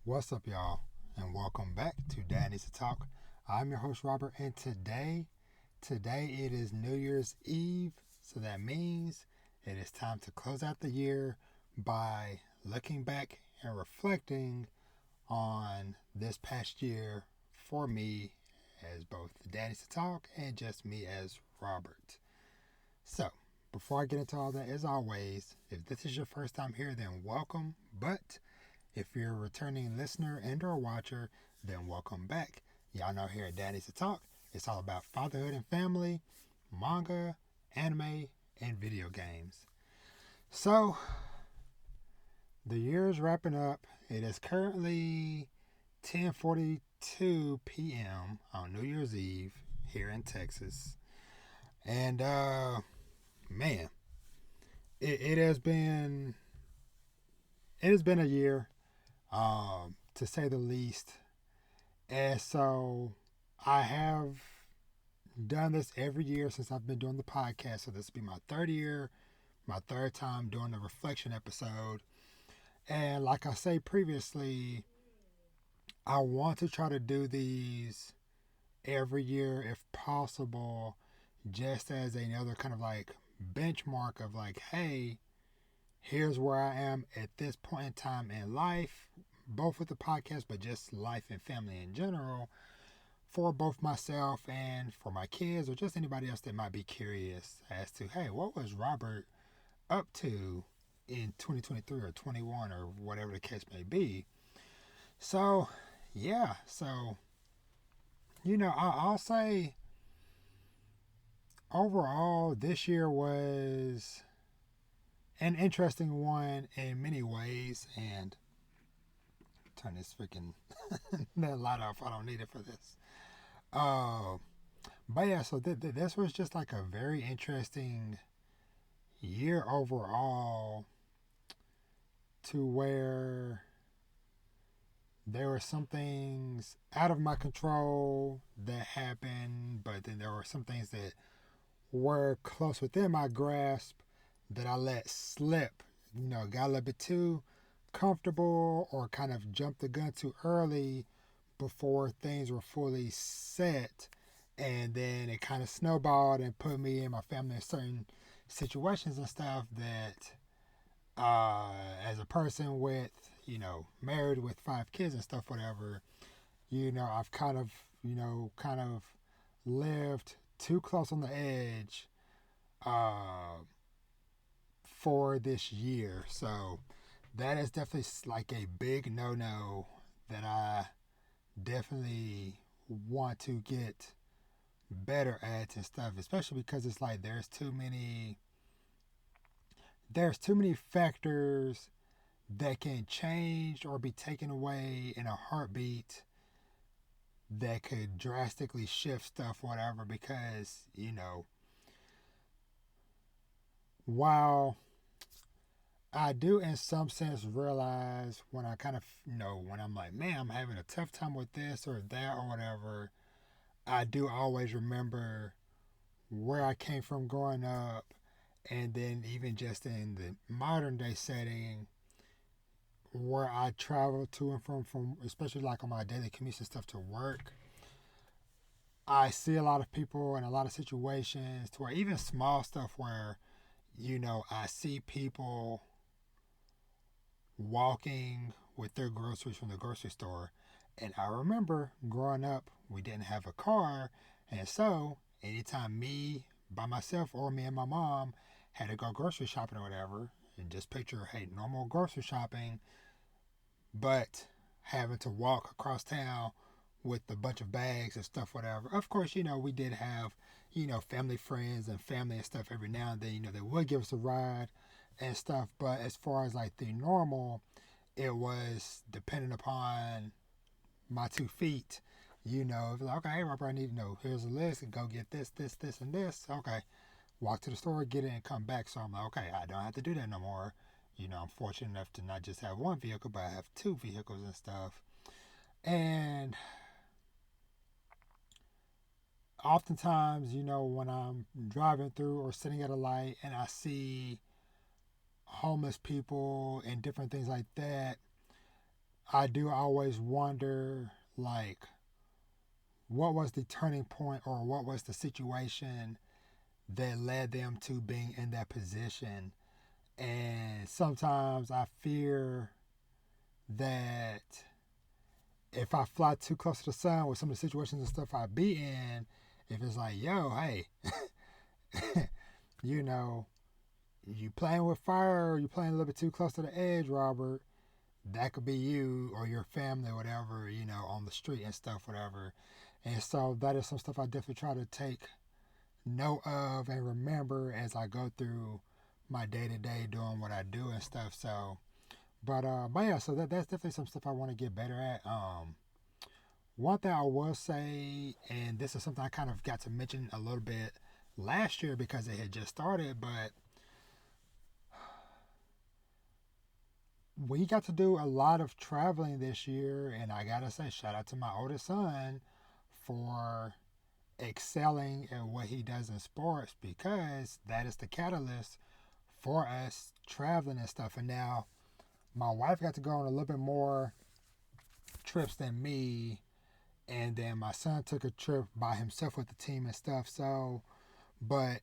What's up, y'all? And welcome back to Dad Needs to Talk. I'm your host, Robert, and today it is New Year's Eve, so that means it is time to close out the year by looking back and reflecting on this past year for me as both the Dad Needs to Talk and just me as Robert. So, before I get into all that, as always, if this is your first time here, then welcome. But if you're a returning listener and or watcher, then welcome back. Y'all know here at Daddy's to Talk, it's all about fatherhood and family, manga, anime, and video games. So, the year is wrapping up. It is currently 10:42 p.m. on New Year's Eve here in Texas. And man, it has been a year, to say the least. And so I have done this every year since I've been doing the podcast. So this will be my third year, my third time doing the reflection episode. And like I say previously, I want to try to do these every year if possible, just as another kind of like benchmark of like, hey, here's where I am at this point in time in life, both with the podcast, but just life and family in general, for both myself and for my kids, or just anybody else that might be curious as to, hey, what was Robert up to in 2023 or 21 or whatever the case may be. So, yeah, so, I'll say overall, this year was an interesting one in many ways. And turn this freaking that light off. I don't need it for this. Uh, but yeah, so this was just like a very interesting year overall, to where there were some things out of my control that happened, but then there were some things that were close within my grasp that I let slip. Got a little bit too comfortable or kind of jumped the gun too early before things were fully set. And then it kind of snowballed and put me and my family in certain situations and stuff that, as a person with, married with 5 kids and stuff, whatever, I've kind of lived too close on the edge, uh, for this year. So that is definitely like a big no that I definitely want to get better at and stuff, especially because it's like there's too many factors that can change or be taken away in a heartbeat that could drastically shift stuff, whatever. Because while I do in some sense realize when I kind of when I'm like, man, I'm having a tough time with this or that or whatever, I do always remember where I came from growing up, and then even just in the modern day setting where I travel to and from especially like on my daily commutes and stuff to work. I see a lot of people in a lot of situations to where even small stuff where, I see people walking with their groceries from the grocery store. And I remember growing up, we didn't have a car. And so anytime me by myself or me and my mom had to go grocery shopping or whatever, and just picture, hey, normal grocery shopping, but having to walk across town with a bunch of bags and stuff, whatever. Of course, we did have, family friends and family and stuff every now and then, they would give us a ride and stuff. But as far as like the normal, it was dependent upon my 2 feet. Like, okay, hey, Robert, I need to know. Here's a list and go get this, this, this, and this. Okay. Walk to the store, get it, and come back. So I'm like, okay, I don't have to do that no more. I'm fortunate enough to not just have one vehicle, but I have 2 vehicles and stuff. And oftentimes, when I'm driving through or sitting at a light and I see homeless people and different things like that, I do always wonder, like, what was the turning point or what was the situation that led them to being in that position. And sometimes I fear that if I fly too close to the sun with some of the situations and stuff I be in, if it's like, yo, hey, you know, you playing with fire, or you playing a little bit too close to the edge, Robert, that could be you or your family or whatever, on the street and stuff, whatever. And so that is some stuff I definitely try to take note of and remember as I go through my day to day doing what I do and stuff. So, but yeah, so that's definitely some stuff I want to get better at. One thing I will say, and this is something I kind of got to mention a little bit last year because it had just started, but we got to do a lot of traveling this year, and I gotta say, shout out to my oldest son for excelling at what he does in sports because that is the catalyst for us traveling and stuff. And now my wife got to go on a little bit more trips than me, and then my son took a trip by himself with the team and stuff. So, but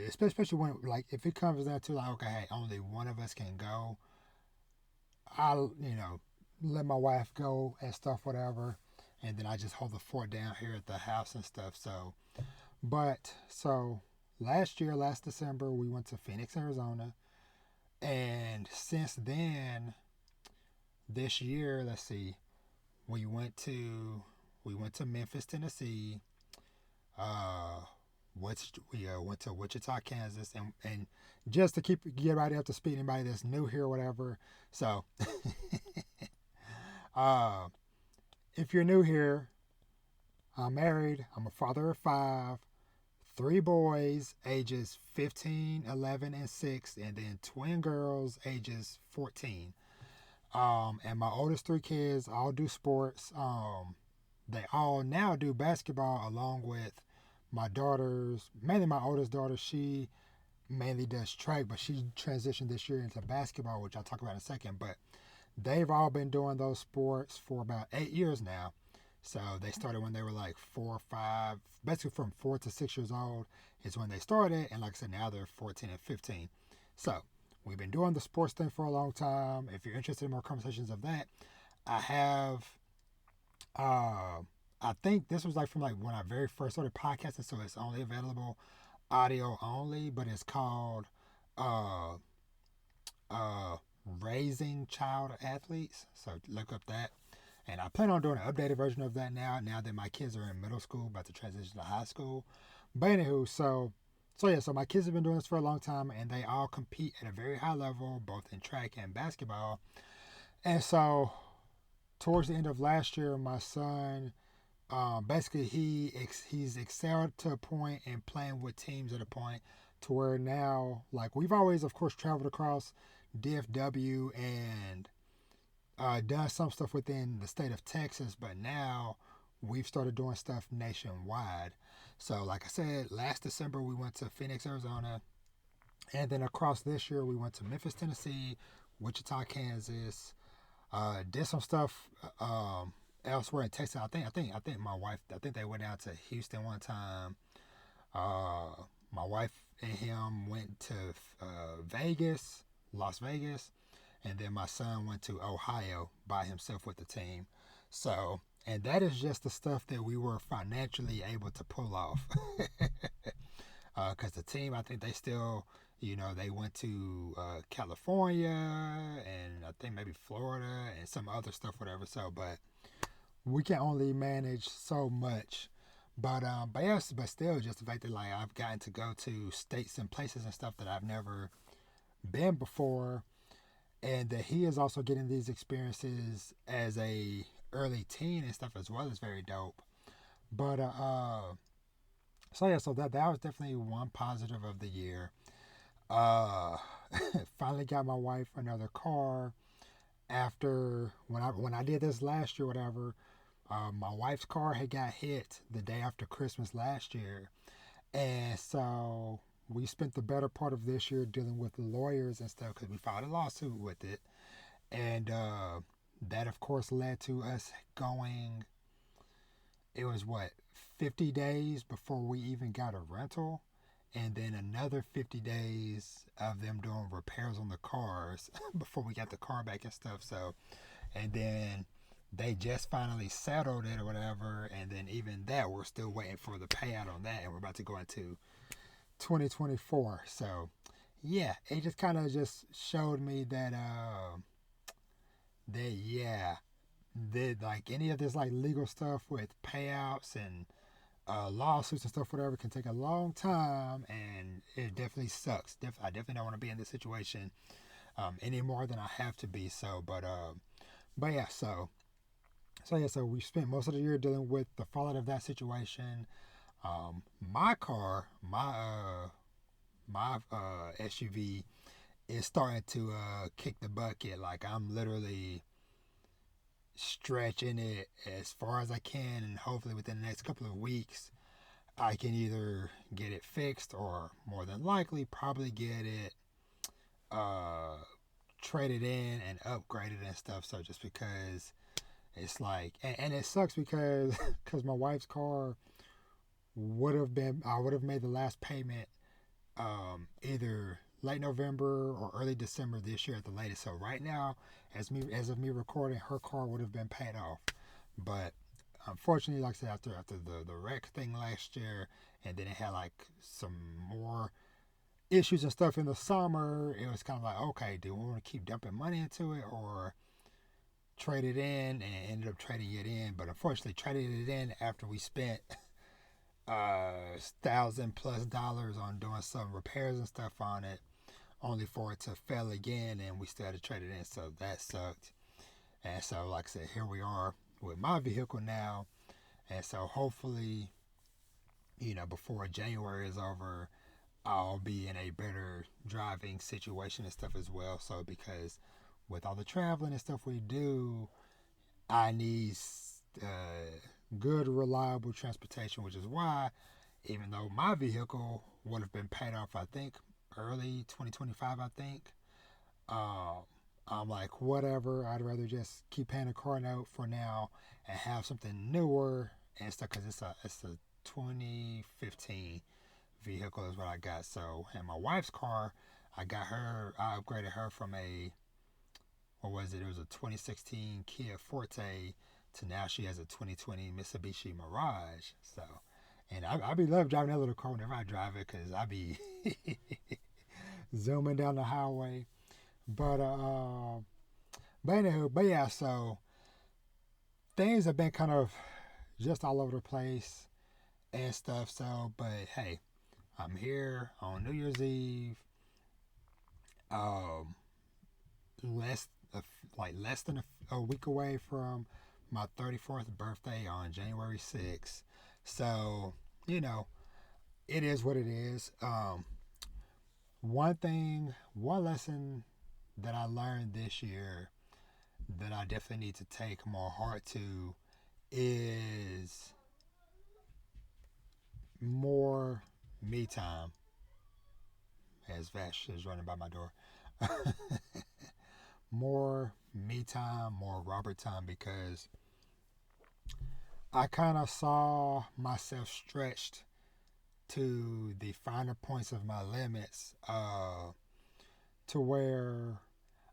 especially when, like, if it comes down to, like, okay, hey, only one of us can go, I'll let my wife go and stuff, whatever, and then I just hold the fort down here at the house and stuff. So last December, we went to Phoenix, Arizona, and since then, this year, let's see, we went to Memphis, Tennessee. Uh, we went to Wichita, Kansas, and just to get right up to speed, anybody that's new here or whatever. So, uh, if you're new here, I'm married. I'm a father of 5, 3 boys, ages 15, 11, and 6, and then twin girls, ages 14. And my oldest 3 kids all do sports. They all now do basketball along with my daughters, mainly my oldest daughter. She mainly does track, but she transitioned this year into basketball, which I'll talk about in a second. But they've all been doing those sports for about 8 years now. So they started when they were like 4 or 5, basically from 4 to 6 years old is when they started. And like I said, now they're 14 and 15. So we've been doing the sports thing for a long time. If you're interested in more conversations of that, I have, I think this was like from like when I very first started podcasting. So it's only available audio only, but it's called, uh, uh, Raising Child Athletes. So look up that. And I plan on doing an updated version of that now that my kids are in middle school, about to transition to high school. But anywho, so my kids have been doing this for a long time, and they all compete at a very high level, both in track and basketball. And so, towards the end of last year, my son, basically he's excelled to a point and playing with teams at a point to where now, like, we've always, of course, traveled across DFW and done some stuff within the state of Texas, but now we've started doing stuff nationwide. So, like I said, last December we went to Phoenix, Arizona, and then across this year we went to Memphis, Tennessee, Wichita, Kansas. Did some stuff elsewhere in Texas. I think my wife. I think they went down to Houston one time. My wife and him went to Vegas, Las Vegas, and then my son went to Ohio by himself with the team. So, and that is just the stuff that we were financially able to pull off. Because the team, I think they still, they went to California and I think maybe Florida and some other stuff, whatever. So, but we can only manage so much. But yes, but still, just the fact that, like, I've gotten to go to states and places and stuff that I've never been before, and that he is also getting these experiences as a early teen and stuff as well is very dope. But so that was definitely one positive of the year. Uh, Finally got my wife another car after when I did this last year, whatever. My wife's car had got hit the day after Christmas last year, and so we spent the better part of this year dealing with lawyers and stuff because we filed a lawsuit with it. And that of course led to us going, it was what, 50 days before we even got a rental, and then another 50 days of them doing repairs on the cars before we got the car back and stuff. So, and then they just finally settled it or whatever, and then even that, we're still waiting for the payout on that, and we're about to go into 2024. So yeah, it just kind of just showed me that that yeah, that like any of this like legal stuff with payouts and lawsuits and stuff, whatever, can take a long time, and it definitely sucks. I definitely don't want to be in this situation any more than I have to be. So, but yeah, so we spent most of the year dealing with the fallout of that situation. My car, my SUV is starting to kick the bucket. Like I'm literally stretching it as far as I can, and hopefully within the next couple of weeks I can either get it fixed or more than likely probably get it uh traded in and upgraded and stuff. So just because it's like, and it sucks because because my wife's car would have been, I would have made the last payment either late November or early December this year at the latest. So right now, as of me recording, her car would have been paid off. But unfortunately, like I said, after the wreck thing last year, and then it had like some more issues and stuff in the summer, it was kind of like, okay, do we want to keep dumping money into it or trade it in? And ended up trading it in. But unfortunately, trading it in after we spent $1,000+ on doing some repairs and stuff on it, only for it to fail again, and we still had to trade it in. So that sucked. And so, like I said, here we are with my vehicle now. And so, hopefully, before January is over, I'll be in a better driving situation and stuff as well. So, because with all the traveling and stuff we do, I need good, reliable transportation, which is why, even though my vehicle would have been paid off, I think, early 2025, I think, um, I'm like, whatever, I'd rather just keep paying a car note for now and have something newer and stuff, because it's a 2015 vehicle is what I got. So, and my wife's car, I upgraded her from a, what was it? It was a 2016 Kia Forte to now she has a 2020 Mitsubishi Mirage. So, and I be love driving that little car whenever I drive it, because I be zooming down the highway. But anywho, but yeah, so things have been kind of just all over the place and stuff. So, but hey, I'm here on New Year's Eve. Um, less less than a week away from my 34th birthday on January 6th. So, you know, it is what it is. One lesson that I learned this year that I definitely need to take more heart to is more me time. As Vash is running by my door. More me time, more Robert time, because I kind of saw myself stretched to the finer points of my limits, to where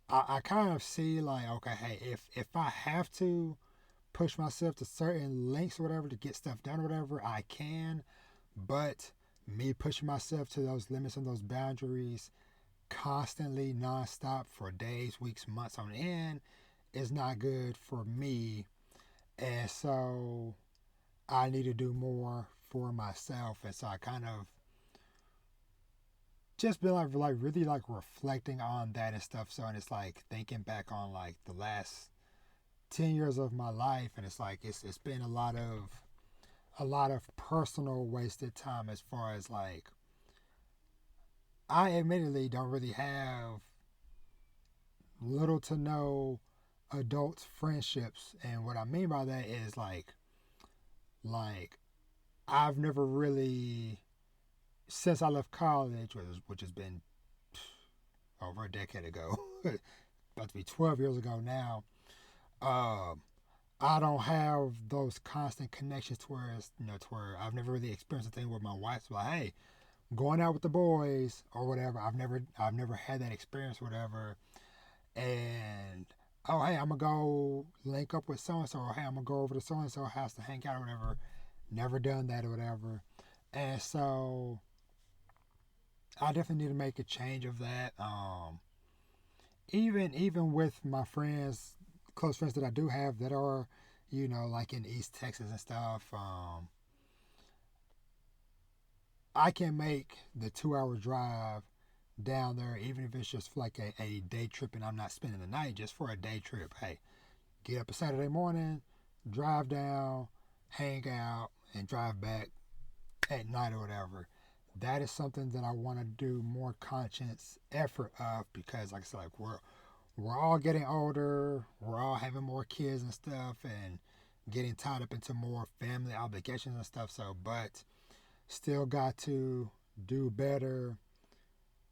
I kind of see like, okay, hey, if I have to push myself to certain lengths or whatever to get stuff done or whatever, I can. But me pushing myself to those limits and those boundaries constantly, nonstop, for days, weeks, months on end is not good for me. And so I need to do more for myself. And so I kind of just been like really like reflecting on that and stuff. So, and it's like thinking back on like the last 10 years of my life, and it's like it's been a lot of personal wasted time, as far as like I admittedly don't really have little to no adult friendships. And what I mean by that is like I've never really, since I left college, which has been over a decade ago, about to be 12 years ago now, Um, I don't have those constant connections to where to where I've never really experienced a thing where my wife's like, hey, going out with the boys or whatever. I've never had that experience, or whatever. And oh, hey, I'm gonna go link up with so and so, or hey, I'm gonna go over to so and so house to hang out or whatever. Never done that or whatever. And so I definitely need to make a change of that. Even with my friends, close friends that I do have that are, like in East Texas and stuff. I can make the 2 hour drive down there, even if it's just for like a day trip and I'm not spending the night, just for a day trip. Hey, get up a Saturday morning, drive down, hang out, and drive back at night or whatever. That is something that I want to do more conscious effort of because, like I said, like we're all getting older, we're all having more kids and stuff, and getting tied up into more family obligations and stuff. So, but still got to do better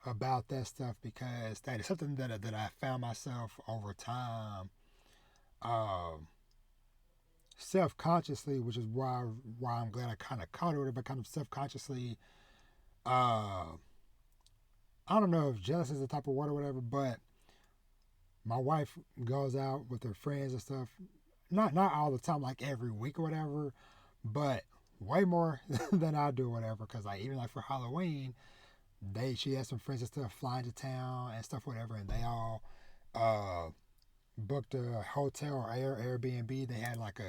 about that stuff because that is something that I found myself over time, um, self consciously, which is why I'm glad I kind of caught it, but kind of self consciously. Uh, I don't know if jealous is the type of word or whatever, but my wife goes out with her friends and stuff. Not all the time, like every week or whatever, but way more than I do, or whatever. Because like even like for Halloween, she has some friends and stuff flying to town and stuff, whatever, and they all uh booked a hotel or Airbnb. They had like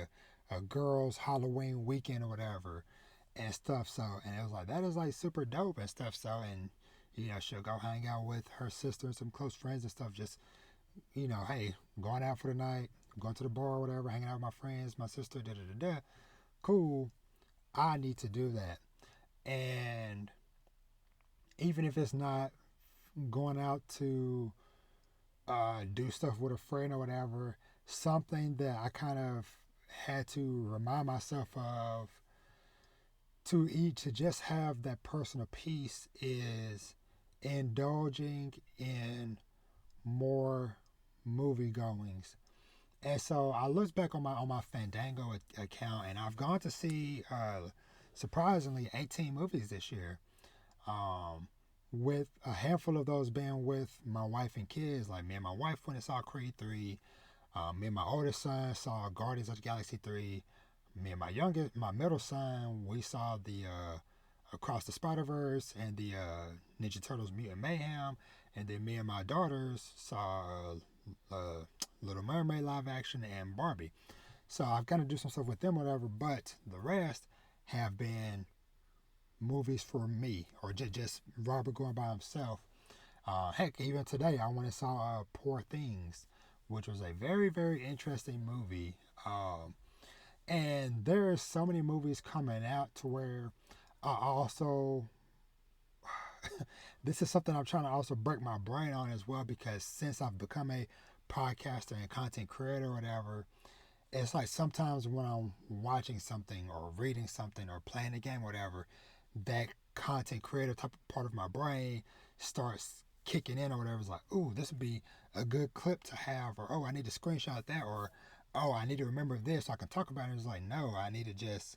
a girls Halloween weekend or whatever and stuff. So and it was like that is like super dope and stuff. So and she'll go hang out with her sister and some close friends and stuff. Just hey, going out for the night, going to the bar or whatever, hanging out with my friends, my sister, da da da da. Cool. I need to do that. And even if it's not going out to do stuff with a friend or whatever, something that I kind of had to remind myself of to just have that personal peace is indulging in more movie goings. And so I looked back on my Fandango account, and I've gone to see surprisingly 18 movies this year. Um, with a handful of those being with my wife and kids. Like me and my wife went and saw Creed 3. Me and my oldest son saw Guardians of the Galaxy 3. Me and my middle son, we saw the Across the Spider Verse and the Ninja Turtles Mutant Mayhem. And then me and my daughters saw Little Mermaid live action and Barbie. So I've got to do some stuff with them, whatever. But the rest have been movies for me, or just Robert going by himself. Heck, even today I went and saw Poor Things, which was a very, very interesting movie. And there are so many movies coming out to where I also this is something I'm trying to also break my brain on as well because since I've become a podcaster and content creator or whatever, it's like sometimes when I'm watching something or reading something or playing a game or whatever, that content creator type of part of my brain starts kicking in or whatever. It's like, ooh, this would be a good clip to have, or oh, I need to screenshot that, or oh, I need to remember this so I can talk about it. It's like, no, I need to just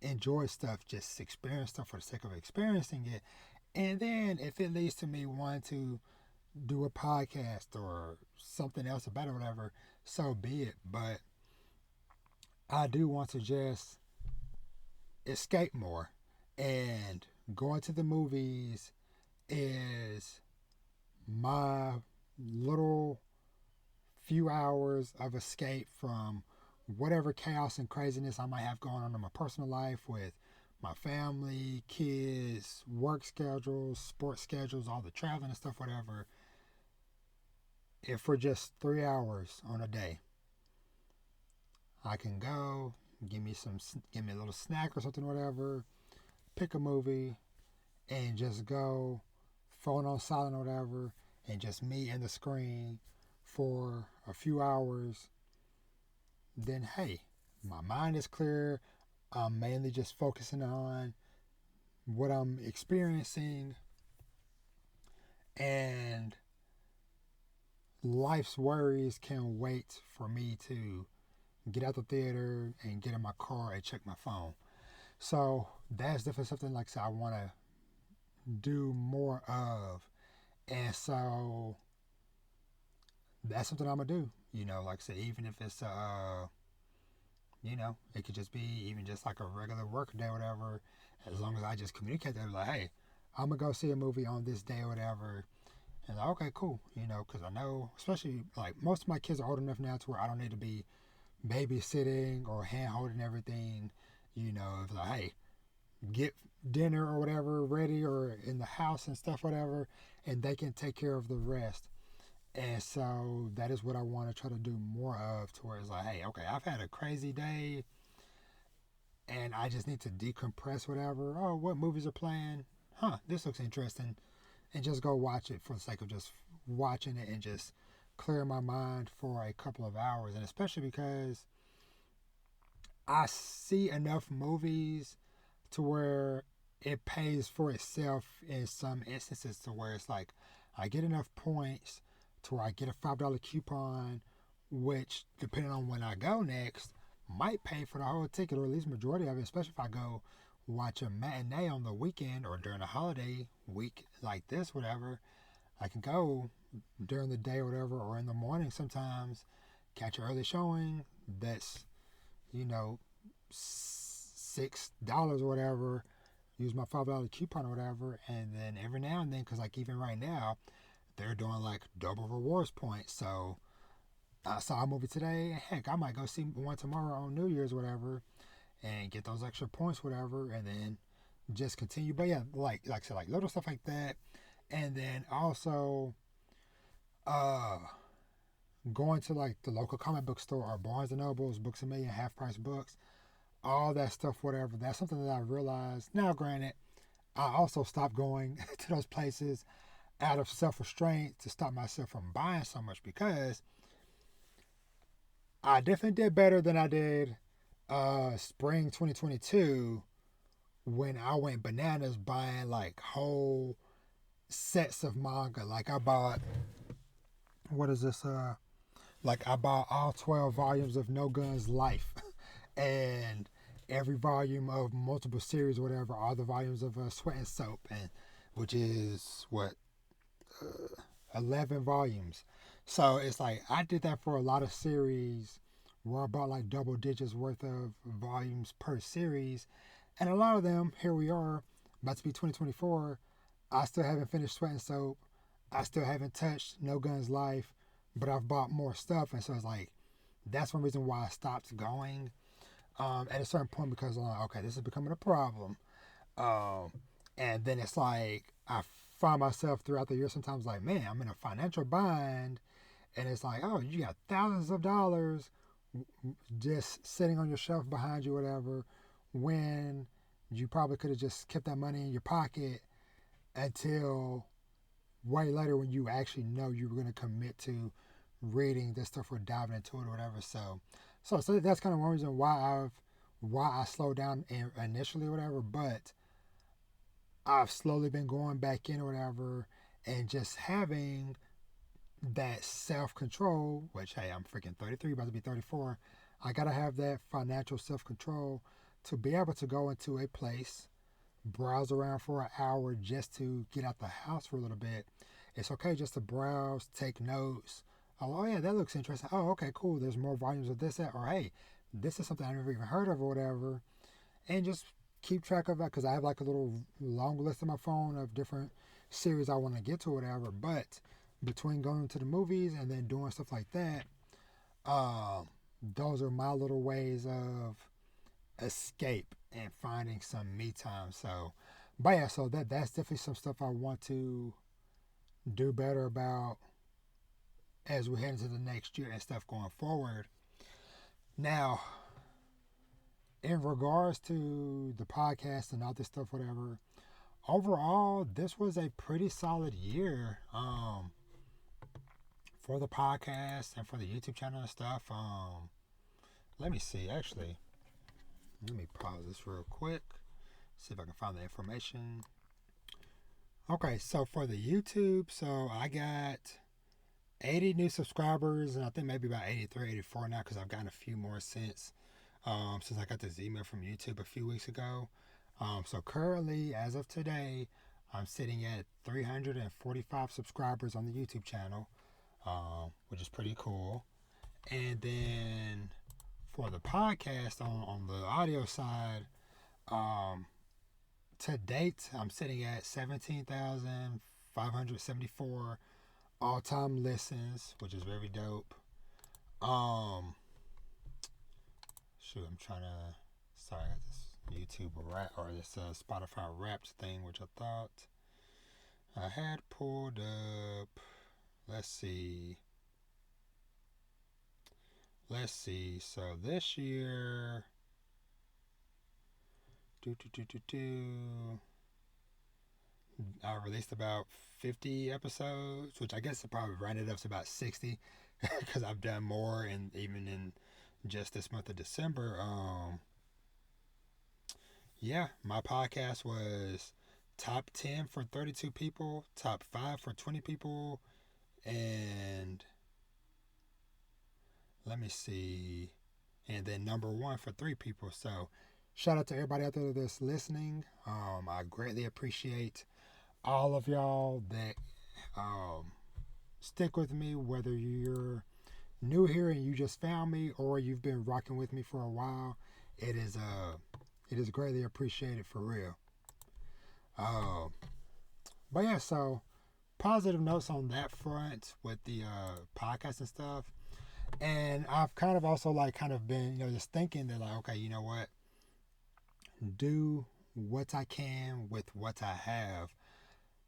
enjoy stuff, just experience stuff for the sake of experiencing it. And then if it leads to me wanting to do a podcast or something else about it, whatever, so be it. But I do want to just escape more. And going to the movies is my little few hours of escape from whatever chaos and craziness I might have going on in my personal life with my family, kids, work schedules, sports schedules, all the traveling and stuff, whatever. If for just 3 hours on a day, I can go, give me a little snack or something, whatever, pick a movie, and just go, phone on silent or whatever, and just me and the screen for a few hours, then hey, my mind is clear. I'm mainly just focusing on what I'm experiencing and life's worries can wait for me to get out the theater and get in my car and check my phone. So that's definitely something like I said I want to do more of. And so that's something I'm gonna do. Like I said, even if it's it could just be even just like a regular work day or whatever. As long as I just communicate that, like, hey, I'm gonna go see a movie on this day or whatever. And like, okay, cool. Because I know, especially like most of my kids are old enough now to where I don't need to be babysitting or hand holding everything. If like, hey, get dinner or whatever ready or in the house and stuff, whatever, and they can take care of the rest. And so that is what I want to try to do more of, to where it's like, hey, okay, I've had a crazy day and I just need to decompress, whatever. Oh, what movies are playing? Huh, this looks interesting. And just go watch it for the sake of just watching it and just clear my mind for a couple of hours. And especially because I see enough movies to where it pays for itself in some instances, to where it's like I get enough points to where I get a $5 coupon, which depending on when I go next might pay for the whole ticket, or at least majority of it, especially if I go watch a matinee on the weekend or during a holiday week like this, whatever. I can go during the day or whatever, or in the morning sometimes, catch an early showing that's, you know, $6 or whatever, use my $5 coupon or whatever, and then every now and then, because like even right now, they're doing like double rewards points. So I saw a movie today. Heck, I might go see one tomorrow on New Year's, whatever, and get those extra points, whatever, and then just continue. But yeah, like I said, like little stuff like that, and then also uh going to like the local comic book store or Barnes and Nobles, Books a Million, Half Price Books, all that stuff, whatever. That's something that I realized. Now, granted, I also stopped going to those places out of self restraint to stop myself from buying so much, because I definitely did better than I did spring 2022 when I went bananas buying like whole sets of manga. Like I bought, what is this? Like I bought all 12 volumes of No Guns Life and every volume of multiple series, or whatever, all the volumes of Sweat and Soap, and which is what, 11 volumes. So it's like I did that for a lot of series where I bought like double digits worth of volumes per series. And a lot of them, here we are, about to be 2024, I still haven't finished Sweat and Soap. I still haven't touched No Guns Life, but I've bought more stuff. And so it's like, that's one reason why I stopped going at a certain point, because I'm like, okay, this is becoming a problem. Um, and then it's like, I find myself throughout the year sometimes like, man, I'm in a financial bind. And it's like, oh, you got thousands of dollars just sitting on your shelf behind you, whatever, when you probably could have just kept that money in your pocket until way later, when you actually know you were going to commit to reading this stuff or diving into it or whatever. So that's kind of one reason why I slowed down initially or whatever. But I've slowly been going back in or whatever, and just having that self control, which, hey, I'm freaking 33, about to be 34. I gotta have that financial self control to be able to go into a place, browse around for an hour just to get out the house for a little bit. It's okay just to browse, take notes. Oh yeah, that looks interesting. Oh, okay, cool. There's more volumes of this, that, or hey, this is something I never even heard of or whatever. And just keep track of that, because I have like a little long list on my phone of different series I want to get to or whatever. But between going to the movies and then doing stuff like that, those are my little ways of escape and finding some me time. So, but yeah, so that's definitely some stuff I want to do better about as we head into the next year and stuff going forward. Now, in regards to the podcast and all this stuff, whatever, overall, this was a pretty solid year for the podcast and for the YouTube channel and stuff. Let me see, actually. Let me pause this real quick. See if I can find the information. Okay, so for the YouTube, so I got 80 new subscribers, and I think maybe about 83, 84 now because I've gotten a few more since I got this email from YouTube a few weeks ago. So currently, as of today, I'm sitting at 345 subscribers on the YouTube channel, which is pretty cool. And then for the podcast on the audio side, um, to date, I'm sitting at 17,574 all-time listens, which is very dope. Um, I'm trying to. Sorry, I got this YouTube rap or this Spotify Wrapped thing, which I thought I had pulled up. Let's see. So this year, I released about 50 episodes, which I guess I probably rounded up to about 60 because I've done more, and even in just this month of December. Yeah, my podcast was top 10 for 32 people, top 5 for 20 people, and let me see, and then number 1 for 3 people. So, shout out to everybody out there that's listening. I greatly appreciate all of y'all that stick with me, whether you're new here and you just found me or you've been rocking with me for a while. It is greatly appreciated for real. But yeah, so positive notes on that front with the podcast and stuff. And I've kind of also been, just thinking that okay, you know what? Do what I can with what I have.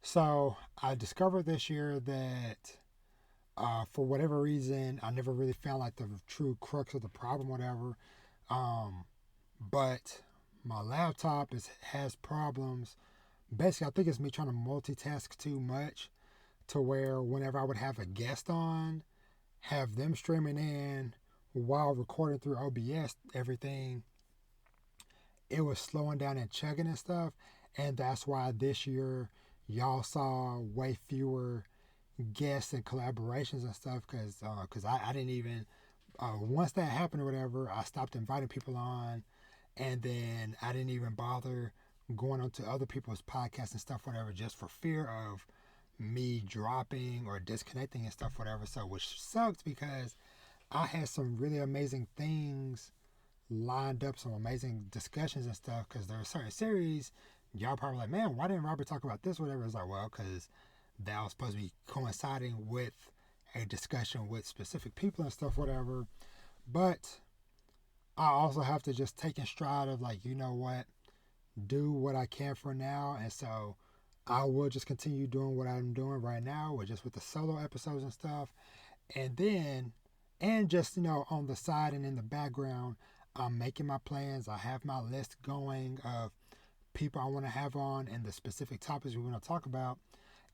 So I discovered this year that for whatever reason, I never really found like the true crux of the problem, whatever. But my laptop has problems. Basically, I think it's me trying to multitask too much to where whenever I would have a guest on, have them streaming in while recording through OBS, everything, it was slowing down and chugging and stuff. And that's why this year y'all saw way fewer guests and collaborations and stuff because I didn't even, once that happened or whatever, I stopped inviting people on, and then I didn't even bother going onto other people's podcasts and stuff, whatever, just for fear of me dropping or disconnecting and stuff, whatever. So, which sucks because I had some really amazing things lined up, some amazing discussions and stuff. Because there are certain series, y'all probably like, man, why didn't Robert talk about this, whatever? It's like, well, because that was supposed to be coinciding with a discussion with specific people and stuff, whatever. But I also have to just take in stride of like, you know what, do what I can for now. And so I will just continue doing what I'm doing right now, with the solo episodes and stuff. And then, and just, on the side and in the background, I'm making my plans. I have my list going of people I want to have on and the specific topics we want to talk about.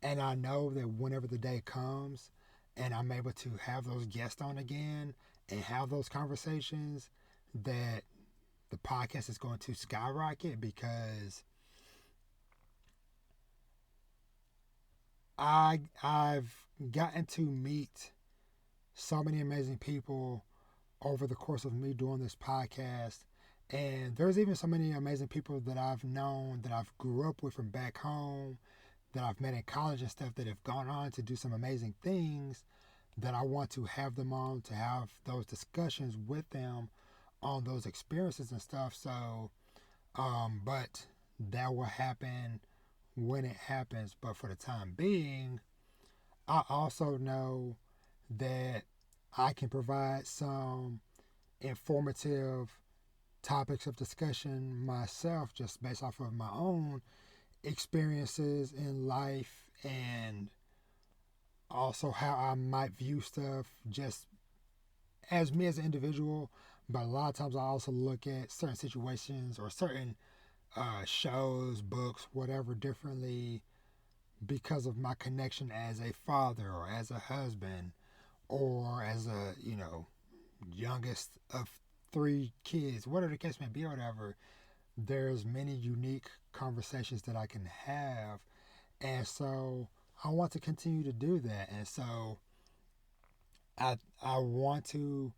And I know that whenever the day comes and I'm able to have those guests on again and have those conversations, that the podcast is going to skyrocket because I've gotten to meet so many amazing people over the course of me doing this podcast. And there's even so many amazing people that I've known, that I've grew up with from back home, that I've met in college and stuff, that have gone on to do some amazing things, that I want to have them on, to have those discussions with them on those experiences and stuff. So, but that will happen when it happens. But for the time being, I also know that I can provide some informative topics of discussion myself, just based off of my own experiences in life, and also how I might view stuff just as me as an individual. But a lot of times I also look at certain situations or certain shows, books, whatever, differently because of my connection as a father or as a husband or as a, youngest of 3 kids, whatever the case may be or whatever. There's many unique conversations that I can have. And so I want to continue to do that. And so I want to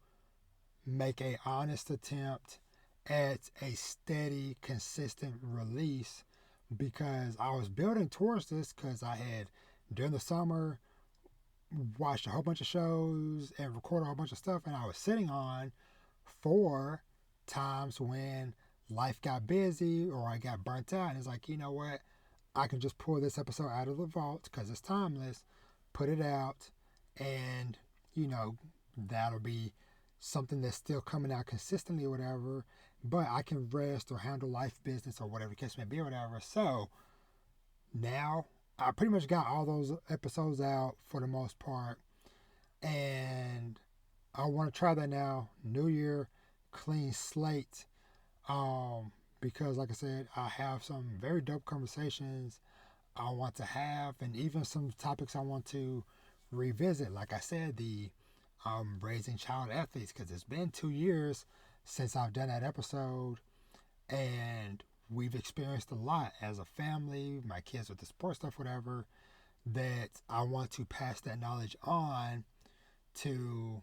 make a honest attempt at a steady, consistent release because I was building towards this because I had during the summer watched a whole bunch of shows and recorded a whole bunch of stuff, and I was sitting on for times when life got busy or I got burnt out. And it's like, you know what? I can just pull this episode out of the vault because it's timeless, put it out, and, you know, that'll be something that's still coming out consistently or whatever. But I can rest or handle life business or whatever the case may be or whatever. So now I pretty much got all those episodes out for the most part. And I want to try that now. New year, clean slate. Because like I said, I have some very dope conversations I want to have, and even some topics I want to revisit. Like I said, the raising child athletes, because it's been 2 years since I've done that episode, and we've experienced a lot as a family, my kids with the sports stuff, whatever, that I want to pass that knowledge on to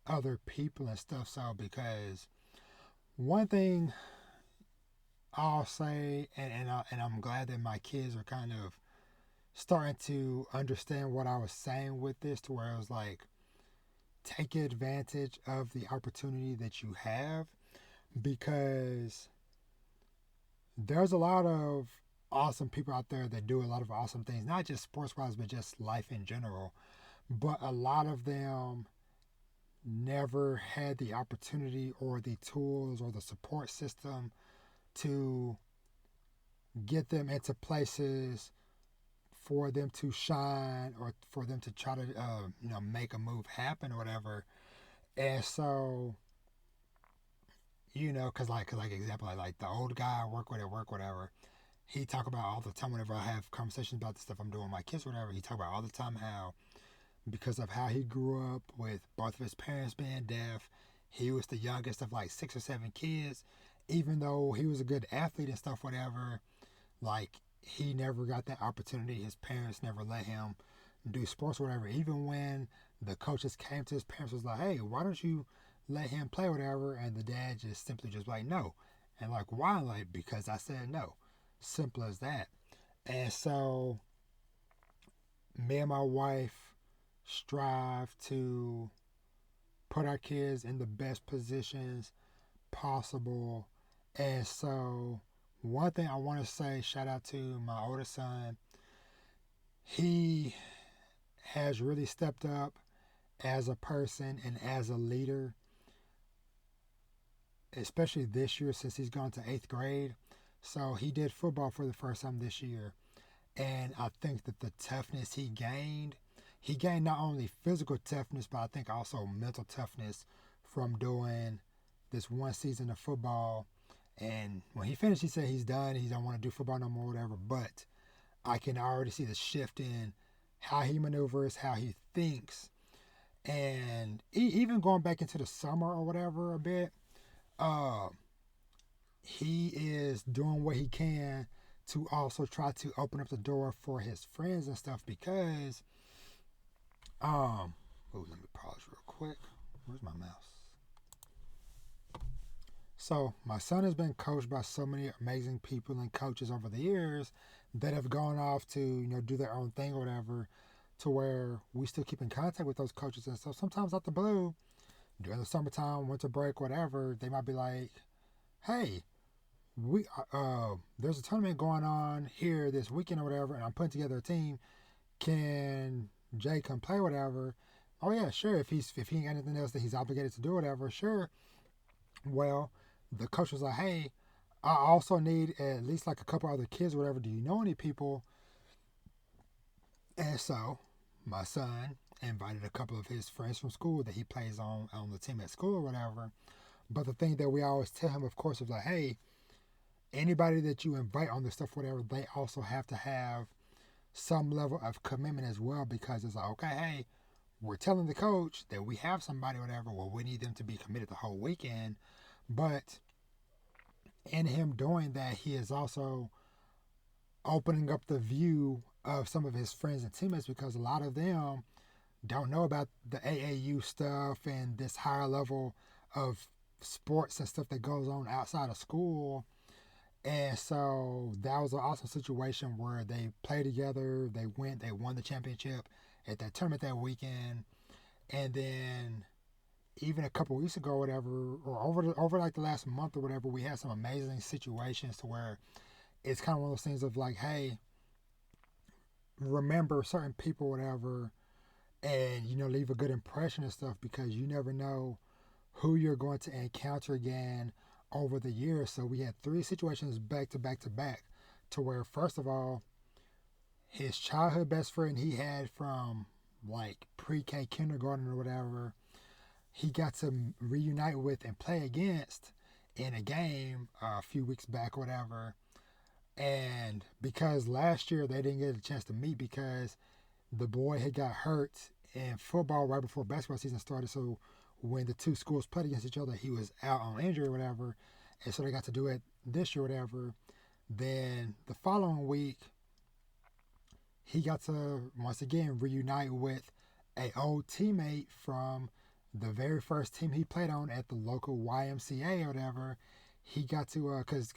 other people and stuff. So, because one thing I'll say, and I'm glad that my kids are kind of starting to understand what I was saying with this, to where it was like, take advantage of the opportunity that you have, because there's a lot of awesome people out there that do a lot of awesome things, not just sports wise, but just life in general. But a lot of them never had the opportunity or the tools or the support system to get them into places for them to shine or for them to try to make a move happen or whatever. And so, cause like example, like the old guy I work with at work, whatever, he talk about all the time whenever I have conversations about the stuff I'm doing with my kids, whatever. He talk about all the time how, because of how he grew up with both of his parents being deaf, he was the youngest of like 6 or 7 kids. Even though he was a good athlete and stuff, whatever, like he never got that opportunity. His parents never let him do sports or whatever. Even when the coaches came to his parents, was like, "Hey, why don't you let him play whatever?" And the dad just simply just like, "No." And like, why? Like, because I said no. Simple as that. And so me and my wife strive to put our kids in the best positions possible. And so one thing I want to say, shout out to my oldest son. He has really stepped up as a person and as a leader, especially this year since he's gone to 8th grade. So he did football for the first time this year. And I think that the toughness he gained not only physical toughness, but I think also mental toughness from doing this one season of football. And when he finished, he said he's done. He don't want to do football no more, whatever. But I can already see the shift in how he maneuvers, how he thinks, and even going back into the summer or whatever a bit. Uh, he is doing what he can to also try to open up the door for his friends and stuff because let me pause real quick. Where's my mouse? So my son has been coached by so many amazing people and coaches over the years that have gone off to, do their own thing or whatever, to where we still keep in contact with those coaches and stuff. Sometimes out the blue, during the summertime, winter break, whatever, they might be like, "Hey, we there's a tournament going on here this weekend or whatever, and I'm putting together a team. Can Jay come play whatever?" "Oh yeah, sure. If he ain't got anything else that he's obligated to do whatever, sure." Well, the coach was like, "Hey, I also need at least like a couple other kids or whatever. Do you know any people?" And so my son invited a couple of his friends from school that he plays on the team at school or whatever. But the thing that we always tell him, of course, is like, "Hey, anybody that you invite on this stuff, whatever, they also have to have some level of commitment as well, because it's like, okay, hey, we're telling the coach that we have somebody, whatever. Well, we need them to be committed the whole weekend." But in him doing that, he is also opening up the view of some of his friends and teammates, because a lot of them don't know about the AAU stuff and this higher level of sports and stuff that goes on outside of school. And so that was an awesome situation where they played together. They won the championship at that tournament that weekend. And then even a couple weeks ago, or whatever, or over like the last month or whatever, we had some amazing situations to where it's kind of one of those things of like, hey, remember certain people, whatever, and leave a good impression and stuff because you never know who you're going to encounter again over the years. So we had 3 situations back to back to back, to where first of all, his childhood best friend he had from like pre-K, kindergarten or whatever, he got to reunite with and play against in a game a few weeks back or whatever. And because last year they didn't get a chance to meet because the boy had got hurt in football right before basketball season started. So when the 2 schools played against each other, he was out on injury or whatever. And so they got to do it this year or whatever. Then the following week, he got to once again reunite with a old teammate from the very first team he played on at the local YMCA or whatever. He got to cause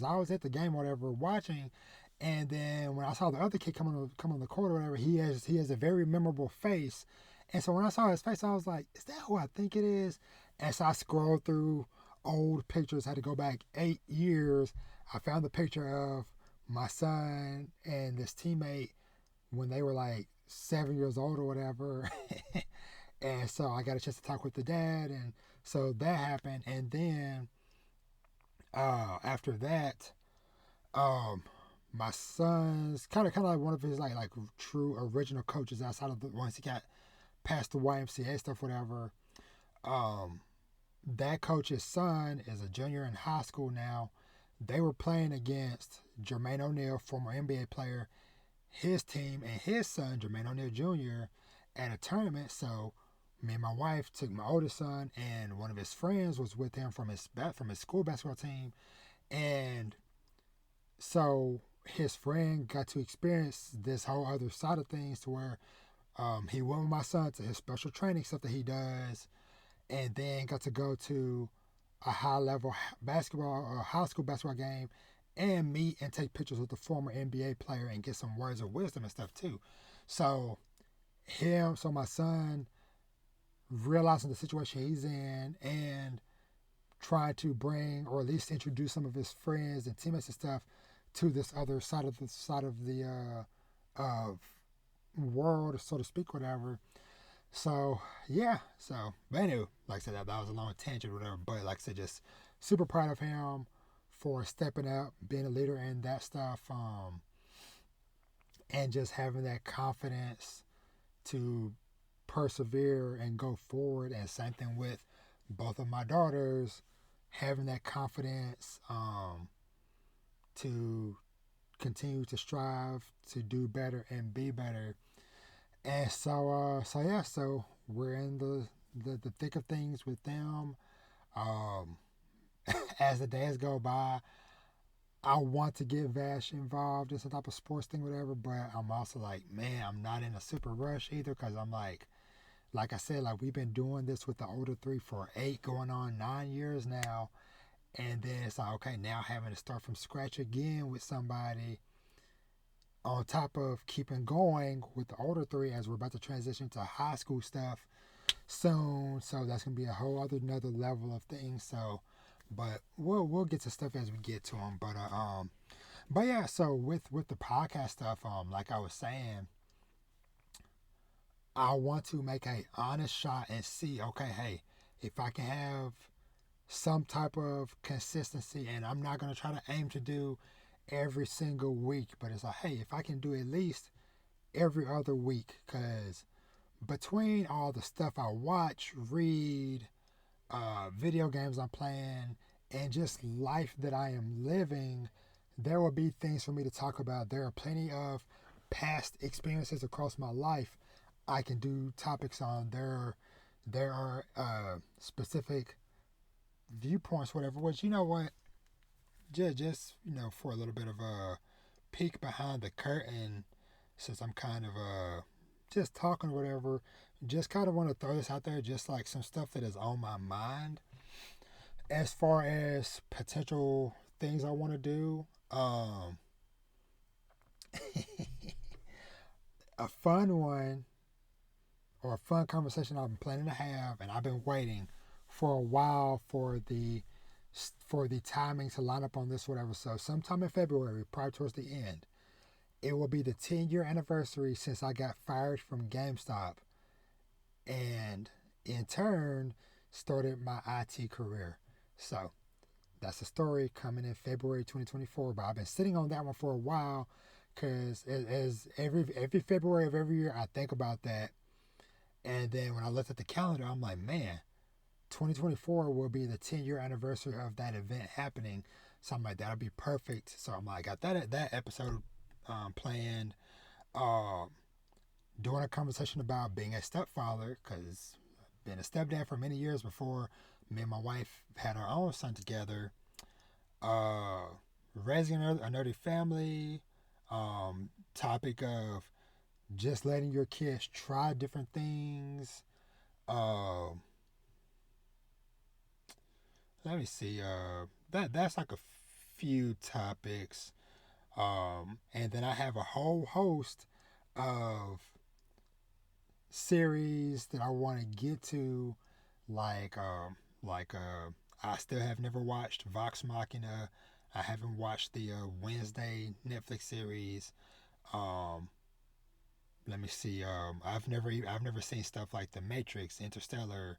I was at the game or whatever watching, and then when I saw the other kid come on the court or whatever, he has a very memorable face, and so when I saw his face, I was like, is that who I think it is? And so I scrolled through old pictures, had to go back 8 years. I found the picture of my son and this teammate when they were like 7 years old or whatever. And so I got a chance to talk with the dad, and so that happened. And then after that, um, my son's kind of like one of his like true original coaches outside of the once he got past the YMCA stuff, whatever. Um, that coach's son is a junior in high school now. They were playing against Jermaine O'Neal, former NBA player, his team, and his son, Jermaine O'Neal Jr., at a tournament. So me and my wife took my oldest son, and one of his friends was with him from his school basketball team. And so his friend got to experience this whole other side of things to where he went with my son to his special training stuff that he does, and then got to go to a high level basketball or high school basketball game and meet and take pictures with the former NBA player and get some words of wisdom and stuff too. So my son realizing the situation he's in and trying to bring or at least introduce some of his friends and teammates and stuff to this other side of the world, so to speak, whatever. So yeah, but anyway, like I said, that was a long tangent, or whatever. But like I said, just super proud of him for stepping up, being a leader in that stuff, and just having that confidence to persevere and go forward. And same thing with both of my daughters, having that confidence to continue to strive to do better and be better. And so we're in the thick of things with them. Um, as the days go by, I want to get Vash involved in some type of sports thing, whatever. But I'm also like, man, I'm not in a super rush either, because I'm like I said, like we've been doing this with the older 3 for 8, going on 9 years now, and then it's like, okay, now having to start from scratch again with somebody, on top of keeping going with the older 3 as we're about to transition to high school stuff soon. So that's gonna be a whole another level of things. So, but we'll get to stuff as we get to them. But yeah. So with the podcast stuff, like I was saying, I want to make a honest shot and see, okay, hey, if I can have some type of consistency, and I'm not gonna try to aim to do every single week, but it's like, hey, if I can do at least every other week, because between all the stuff I watch, read, video games I'm playing, and just life that I am living, there will be things for me to talk about. There are plenty of past experiences across my life I can do topics on. There are specific viewpoints, whatever, which, you know what, just for a little bit of a peek behind the curtain, since I'm kind of just talking or whatever, just kind of want to throw this out there, just like some stuff that is on my mind as far as potential things I want to do. A fun one or a fun conversation I've been planning to have, and I've been waiting for a while for the timing to line up on this, whatever. So sometime in February, probably towards the end, it will be the 10-year anniversary since I got fired from GameStop, and in turn started my IT career. So that's a story coming in February 2024. But I've been sitting on that one for a while because as every February of every year, I think about that. And then when I looked at the calendar, I'm like, man, 2024 will be the 10-year anniversary of that event happening. So I'm like, that'll be perfect. So I'm like, I got that episode planned. Doing a conversation about being a stepfather, because I've been a stepdad for many years before me and my wife had our own son together. Raising a nerdy family. Topic of just letting your kids try different things. Let me see. That's like a few topics. And then I have a whole host of series that I want to get to, like I still have never watched Vox Machina. I haven't watched the Wednesday Netflix series. Let me see. I've never seen stuff like The Matrix, Interstellar,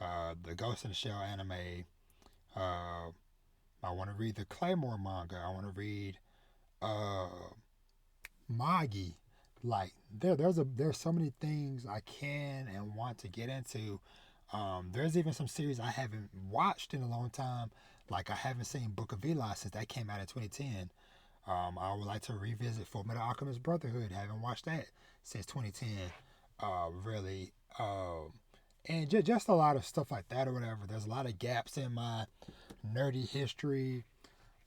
the Ghost in the Shell anime. Uh, I want to read the Claymore manga. I want to read uh, Magi. Like there's so many things I can and want to get into. There's even some series I haven't watched in a long time. Like I haven't seen Book of Eli since that came out in 2010. I would like to revisit Full Metal Alchemist Brotherhood. Haven't watched that since 2010. Really. And just a lot of stuff like that or whatever. There's a lot of gaps in my nerdy history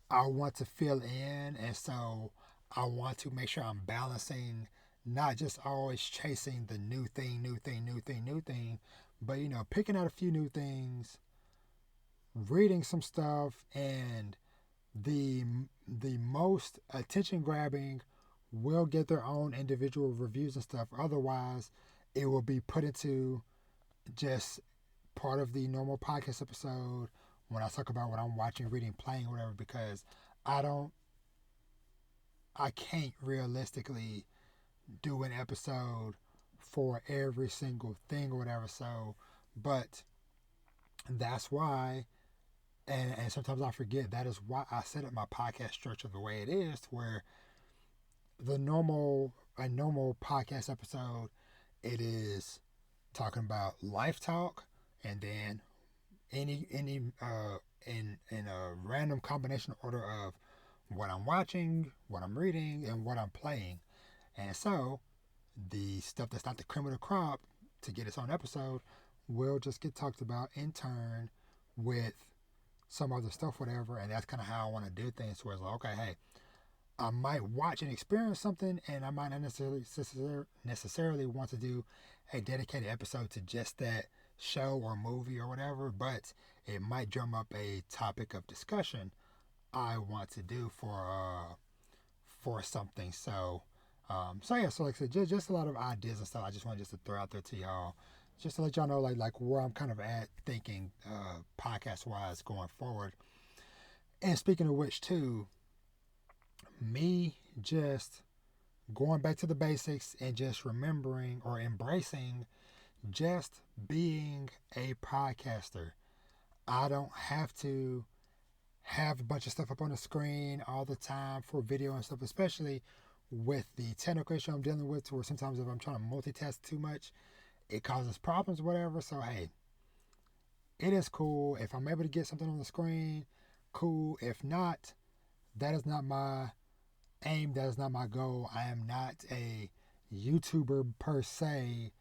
I want to fill in, and so I want to make sure I'm balancing, not just always chasing the new thing, but picking out a few new things, reading some stuff, and the most attention grabbing will get their own individual reviews and stuff. Otherwise, it will be put into just part of the normal podcast episode when I talk about what I'm watching, reading, playing, whatever, because I can't realistically do an episode for every single thing or whatever. So, but that's why, and sometimes I forget, that is why I set up my podcast structure the way it is, to where a normal podcast episode, it is talking about life talk, and then any in a random combination order of what I'm watching, what I'm reading, and what I'm playing. And so the stuff that's not the cream of the crop to get its own episode will just get talked about in turn with some other stuff, whatever. And that's kind of how I want to do things, where it's like, okay, hey, I might watch and experience something, and I might not necessarily want to do a dedicated episode to just that show or movie or whatever, but it might drum up a topic of discussion I want to do for something. So yeah, so like I said, just a lot of ideas and stuff I just wanted to throw out there to y'all, just to let y'all know like where I'm kind of at thinking podcast wise going forward. And speaking of which too, me just going back to the basics and just remembering or embracing just being a podcaster. I don't have to have a bunch of stuff up on the screen all the time for video and stuff, especially with the technical issue I'm dealing with, where sometimes if I'm trying to multitask too much, it causes problems, whatever. So, hey, it is cool. If I'm able to get something on the screen, cool. If not, that is not my aim. That is not my goal. I am not a YouTuber per se,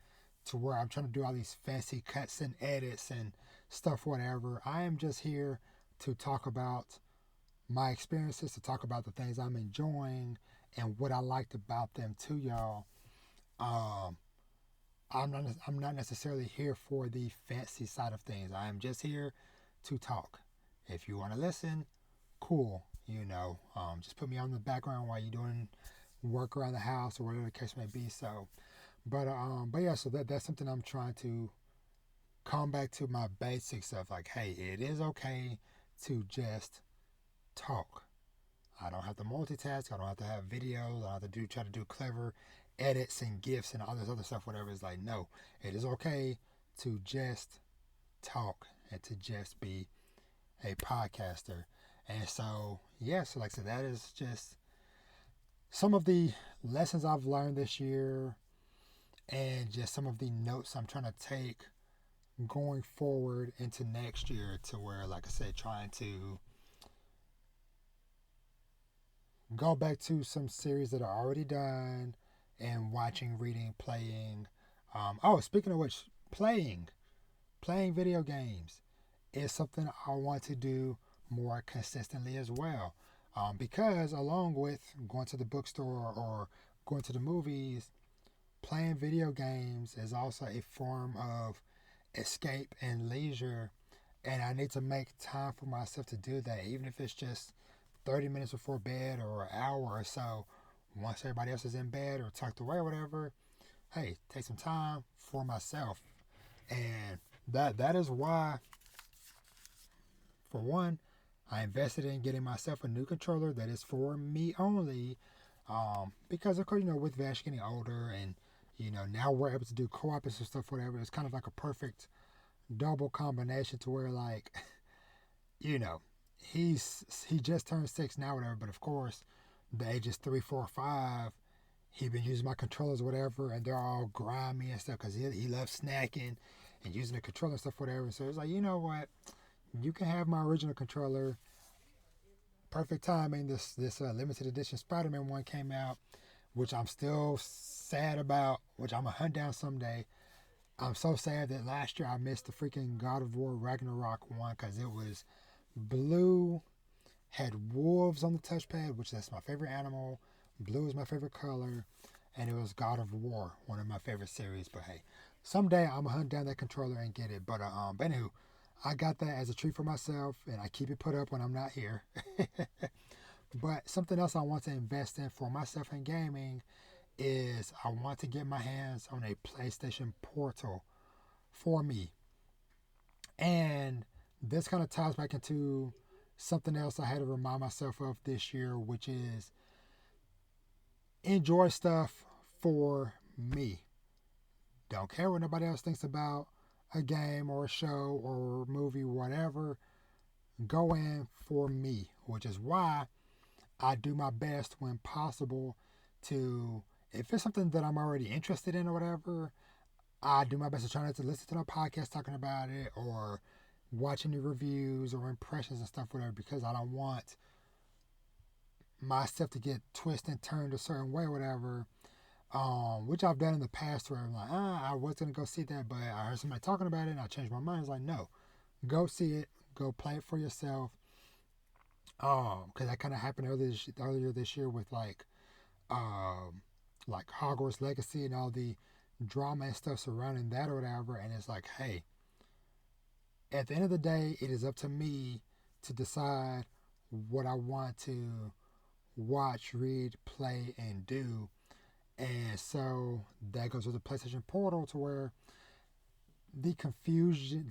to where I'm trying to do all these fancy cuts and edits and stuff, whatever. I am just here to talk about my experiences, to talk about the things I'm enjoying and what I liked about them to y'all. I'm not necessarily here for the fancy side of things. I am just here to talk. If you want to listen, cool. Just put me on the background while you're doing work around the house or whatever the case may be. So, but yeah. So that's something I'm trying to come back to my basics of like, hey, it is okay to just talk. I don't have to multitask. I don't have to have videos. I don't have to try to do clever edits and gifs and all this other stuff. Whatever. It's like, no, it is okay to just talk and to just be a podcaster. And so, yeah, so like I said, that is just some of the lessons I've learned this year and just some of the notes I'm trying to take going forward into next year to where, like I said, trying to go back to some series that are already done and watching, reading, playing. Speaking of which, playing video games is something I want to do more consistently as well. Because along with going to the bookstore or going to the movies, playing video games is also a form of escape and leisure. And I need to make time for myself to do that, even if it's just 30 minutes before bed or an hour or so. Once everybody else is in bed or tucked away or whatever, hey, take some time for myself. And that is why, for one, I invested in getting myself a new controller that is for me only. Because of course, with Vash getting older and now we're able to do co-op and stuff, whatever. It's kind of like a perfect double combination to where like, you know, he just turned 6 now, whatever. But of course, the ages 3, 4, 5, he been using my controllers, whatever, and they're all grimy and stuff because he loves snacking and using the controller and stuff, whatever. So it's like, you know what, you can have my original controller. Perfect timing. This limited edition Spider-Man one came out, which I'm still sad about, which I'm gonna hunt down someday. I'm so sad that last year I missed the freaking God of War Ragnarok one because it was blue, had wolves on the touchpad, which that's my favorite animal. Blue is my favorite color, and it was God of War, one of my favorite series. But hey, someday I'm gonna hunt down that controller and get it. But anywho, I got that as a treat for myself, and I keep it put up when I'm not here. But something else I want to invest in for myself in gaming is I want to get my hands on a PlayStation Portal for me. And this kind of ties back into something else I had to remind myself of this year, which is enjoy stuff for me. Don't care what nobody else thinks about a game or a show or movie, whatever. Go in for me, which is why I do my best when possible to, if it's something that I'm already interested in or whatever, I do my best to try not to listen to no podcast talking about it or watch any reviews or impressions and stuff, whatever, because I don't want myself to get twisted and turned a certain way, whatever. Which I've done in the past where I'm like, I was gonna go see that, but I heard somebody talking about it and I changed my mind. It's like, no, go see it, go play it for yourself. Because that kind of happened earlier this year with like Hogwarts Legacy and all the drama and stuff surrounding that or whatever. And it's like, hey, at the end of the day, it is up to me to decide what I want to watch, read, play, and do. And so that goes with the PlayStation Portal to where the confusing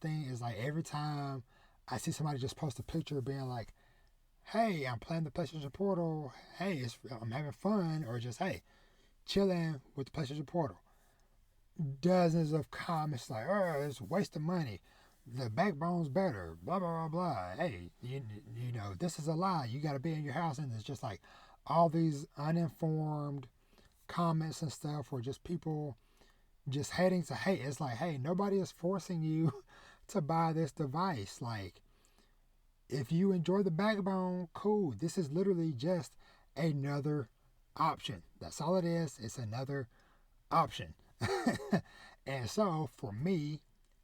thing is like every time I see somebody just post a picture being like, hey, I'm playing the PlayStation Portal, hey, I'm having fun, or just, hey, chilling with the PlayStation Portal. Dozens of comments like, oh, it's a waste of money. The backbone's better, blah, blah, blah, blah. Hey, you know, this is a lie. You got to be in your house. And it's just like all these uninformed comments and stuff where just people just hating to hate. It's like, hey, nobody is forcing you to buy this device. Like, if you enjoy the backbone, cool. This is literally just another option. That's all it is. It's another option. And so for me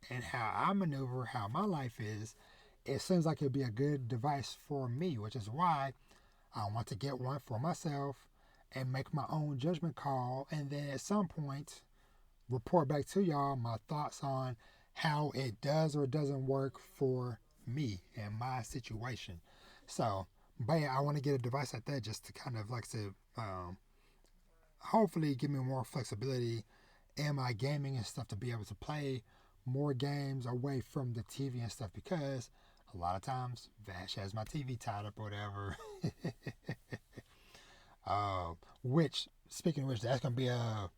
and how I maneuver, how my life is, it seems like it'd be a good device for me, which is why I want to get one for myself and make my own judgment call. And then at some point, report back to y'all my thoughts on how it does or doesn't work for me and my situation. So, but yeah, I want to get a device like that just to kind of, like I said, hopefully give me more flexibility in my gaming and stuff to be able to play more games away from the TV and stuff, because a lot of times Vash has my TV tied up or whatever. uh, which, speaking of which, that's gonna be a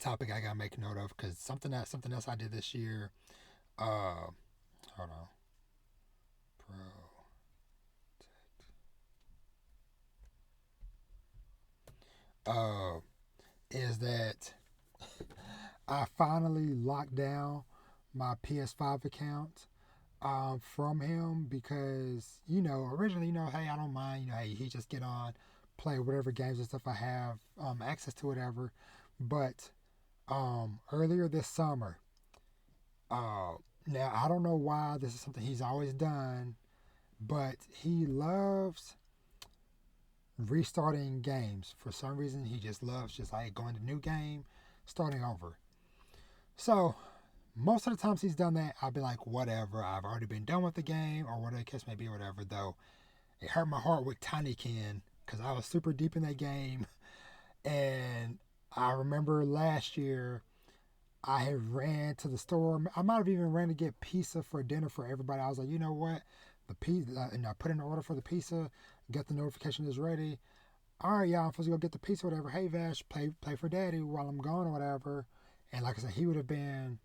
topic I gotta make note of, because something else I did this year. Hold on, pro. Is that I finally locked down my PS5 account from him, because, originally, hey, I don't mind, hey, he just get on, play whatever games and stuff I have access to, whatever. But earlier this summer, uh, now I don't know why this is something he's always done, but he loves restarting games. For some reason, he just loves just like going to new game, starting over. So most of the times he's done that, I'll be like, whatever, I've already been done with the game, or whatever the case may be, or whatever. Though it hurt my heart with Tinykin, because I was super deep in that game. And I remember last year I had ran to the store. I might have even ran to get pizza for dinner for everybody. I was like, you know what? The pizza, and I put in an order for the pizza, get the notification is ready. All right, y'all, I'm supposed to go get the pizza, whatever. Hey, Vash, play for daddy while I'm gone or whatever. And like I said, he would have been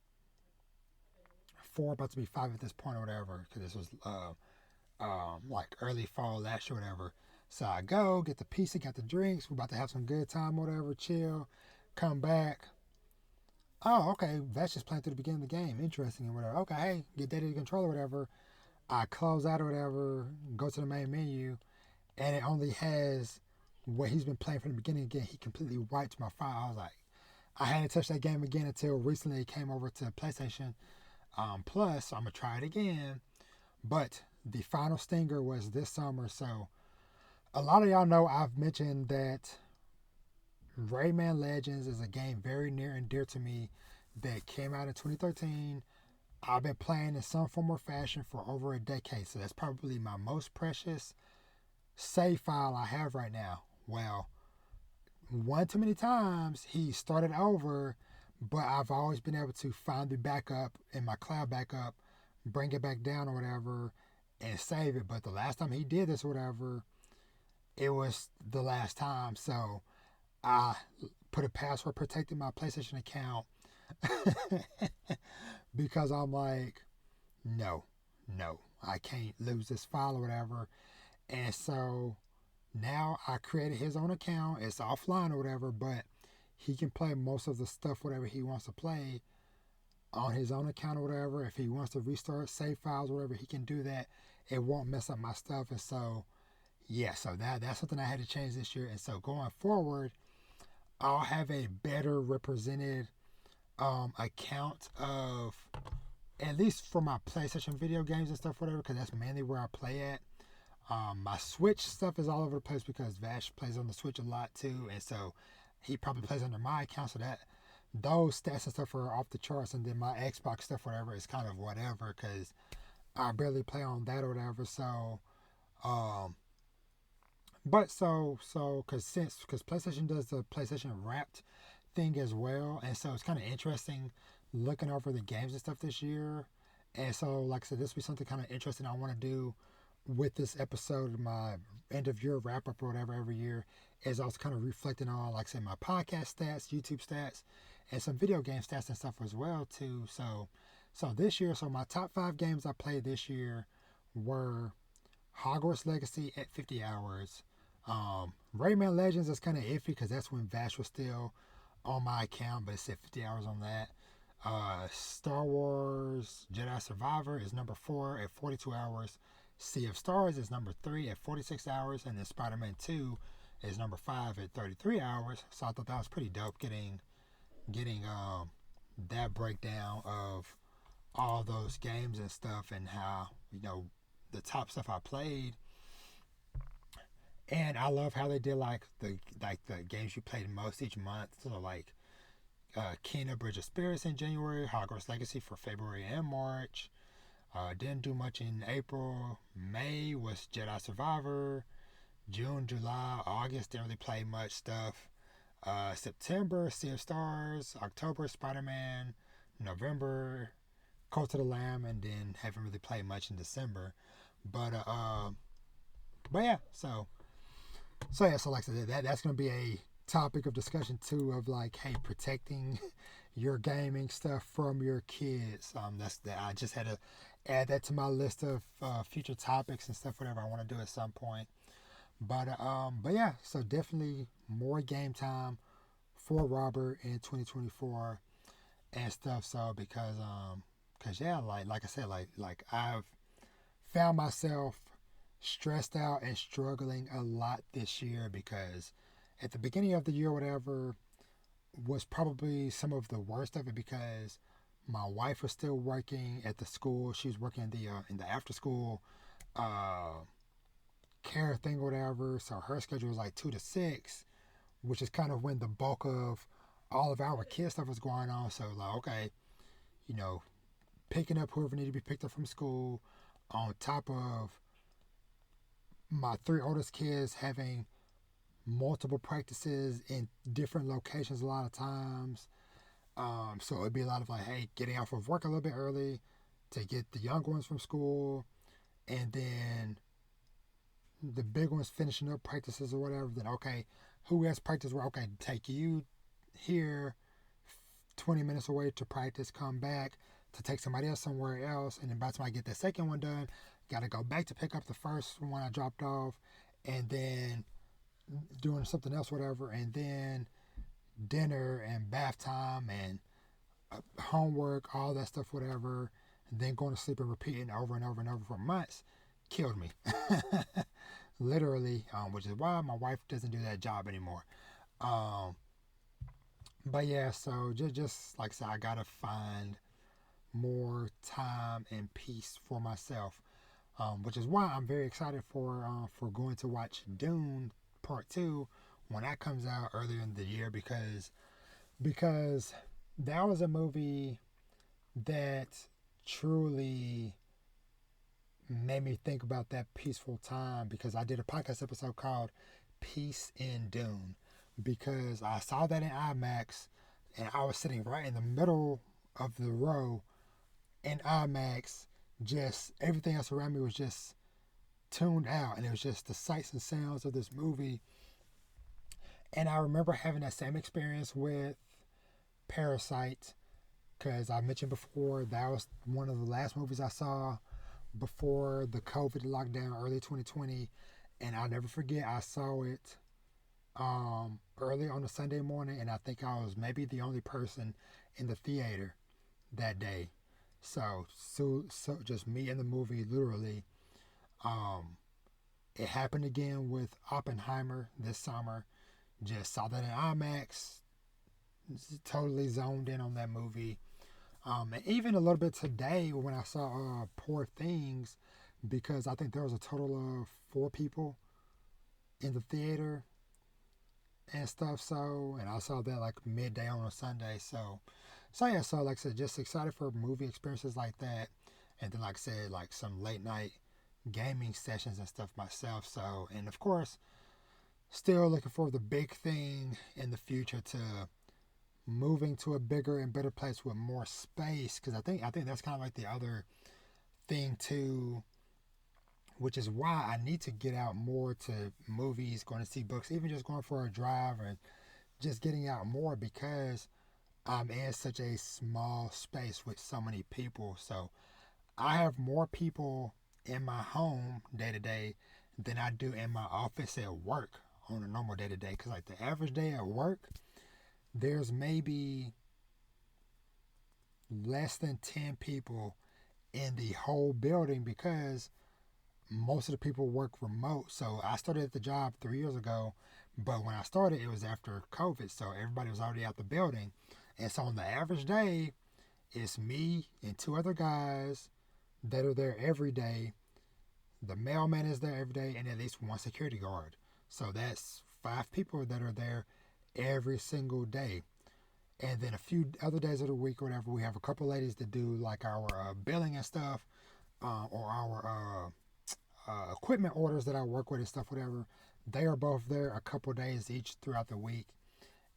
4, about to be 5 at this point or whatever, because this was like early fall last year or whatever. So I go, get the pizza, get the drinks. We're about to have some good time, whatever, chill, come back. Oh, okay, that's just playing through the beginning of the game. Interesting and whatever. Okay, hey, get daddy the controller, whatever. I close out or whatever, go to the main menu, and it only has what he's been playing from the beginning again. He completely wiped my file. I was like, I hadn't touched that game again until recently it came over to PlayStation Plus, so I'm going to try it again. But the final stinger was this summer, so a lot of y'all know I've mentioned that Rayman Legends is a game very near and dear to me that came out in 2013. I've been playing in some form or fashion for over a decade, so that's probably my most precious save file I have right now. Well, one too many times he started over, but I've always been able to find the backup in my cloud backup, bring it back down or whatever, and save it. But the last time he did this or whatever, it was the last time. So I put a password protecting my PlayStation account because I'm like, no, I can't lose this file or whatever. And so now I created his own account. It's offline or whatever, but he can play most of the stuff, whatever he wants to play on his own account or whatever. If he wants to restart save files or whatever, he can do that. It won't mess up my stuff. And so, yeah, so that's something I had to change this year. And so going forward, I'll have a better represented account of, at least for my PlayStation video games and stuff, whatever, because that's mainly where I play at. My Switch stuff is all over the place because Vash plays on the Switch a lot too, and so he probably plays under my account, so that those stats and stuff are off the charts. And then my Xbox stuff, whatever, is kind of whatever because I barely play on that or whatever. So, but because PlayStation does the PlayStation Wrapped thing as well, and so it's kind of interesting looking over the games and stuff this year. And so, like I said, this will be something kind of interesting I want to do with this episode, my end of year wrap up or whatever every year, is also kind of reflecting on, like I said, my podcast stats, YouTube stats, and some video game stats and stuff as well too. So this year, so my top 5 games I played this year were Hogwarts Legacy at 50 hours. Rayman Legends is kind of iffy because that's when Vash was still on my account, but it said 50 hours on that. Star Wars Jedi Survivor is number 4 at 42 hours. Sea of Stars is number 3 at 46 hours, and then Spider-Man 2 is number 5 at 33 hours. So I thought that was pretty dope getting that breakdown of all those games and stuff, and how, the top stuff I played. And I love how they did like the games you played most each month. So like Kena Bridge of Spirits in January, Hogwarts Legacy for February and March. Didn't do much in April. May was Jedi Survivor. June, July, August didn't really play much stuff. September, Sea of Stars. October, Spider-Man. November, Cult of the Lamb, and then haven't really played much in December. But yeah, so like I said, that's gonna be a topic of discussion too, of like, hey, protecting your gaming stuff from your kids. That's that. I just had to add that to my list of future topics and stuff, whatever I want to do at some point. But yeah, so definitely more game time for Robert in 2024 and stuff. So because yeah, like I said, like I've found myself stressed out and struggling a lot this year, because at the beginning of the year, whatever, was probably some of the worst of it, because my wife was still working at the school. She was working in the after school care thing or whatever. So her schedule was like 2 to 6, which is kind of when the bulk of all of our kid stuff was going on. So like, okay, you know, picking up whoever needed to be picked up from school, on top of my 3 oldest kids having multiple practices in different locations a lot of times. So it'd be a lot of like, hey, getting off of work a little bit early to get the young ones from school, and then the big ones finishing up practices or whatever. Then okay, who has practice? Where okay, take you here 20 minutes away to practice, come back to take somebody else somewhere else, and then by the time I get that second one done, gotta go back to pick up the first one I dropped off, and then doing something else, whatever, and then dinner and bath time and homework, all that stuff, whatever, and then going to sleep and repeating over and over and over for months, killed me. Literally, which is why my wife doesn't do that job anymore. But yeah, so just like I said, I gotta find more time and peace for myself, which is why I'm very excited for going to watch Dune Part 2 when that comes out earlier in the year, because that was a movie that truly made me think about that peaceful time, because I did a podcast episode called Peace in Dune, because I saw that in IMAX and I was sitting right in the middle of the row in IMAX. Just everything else around me was just tuned out, and it was just the sights and sounds of this movie. And I remember having that same experience with Parasite, because I mentioned before that was one of the last movies I saw before the COVID lockdown early 2020, and I'll never forget, I saw it early on a Sunday morning, and I think I was maybe the only person in the theater that day. So just me and the movie, literally. It happened again with Oppenheimer this summer. Just saw that in IMAX, totally zoned in on that movie. And even a little bit today when I saw Poor Things, because I think there was a total of 4 people in the theater and stuff. So, and I saw that like midday on a Sunday. So yeah, so like I said, just excited for movie experiences like that. And then like I said, like some late night gaming sessions and stuff myself. So, and of course, still looking for the big thing in the future, to moving to a bigger and better place with more space, because I think that's kind of like the other thing too, which is why I need to get out more to movies, going to see books, even just going for a drive and just getting out more, because I'm in such a small space with so many people. So I have more people in my home day to day than I do in my office at work on a normal day to day, because like the average day at work, there's maybe less than 10 people in the whole building, because most of the people work remote. So I started at the job 3 years ago, but when I started, it was after COVID, so everybody was already out the building. And so on the average day, it's me and 2 other guys that are there every day. The mailman is there every day, and at least 1 security guard. So that's 5 people that are there every single day. And then a few other days of the week or whatever, we have a couple ladies that do like our billing and stuff, or our equipment orders that I work with and stuff, whatever. They are both there a couple days each throughout the week.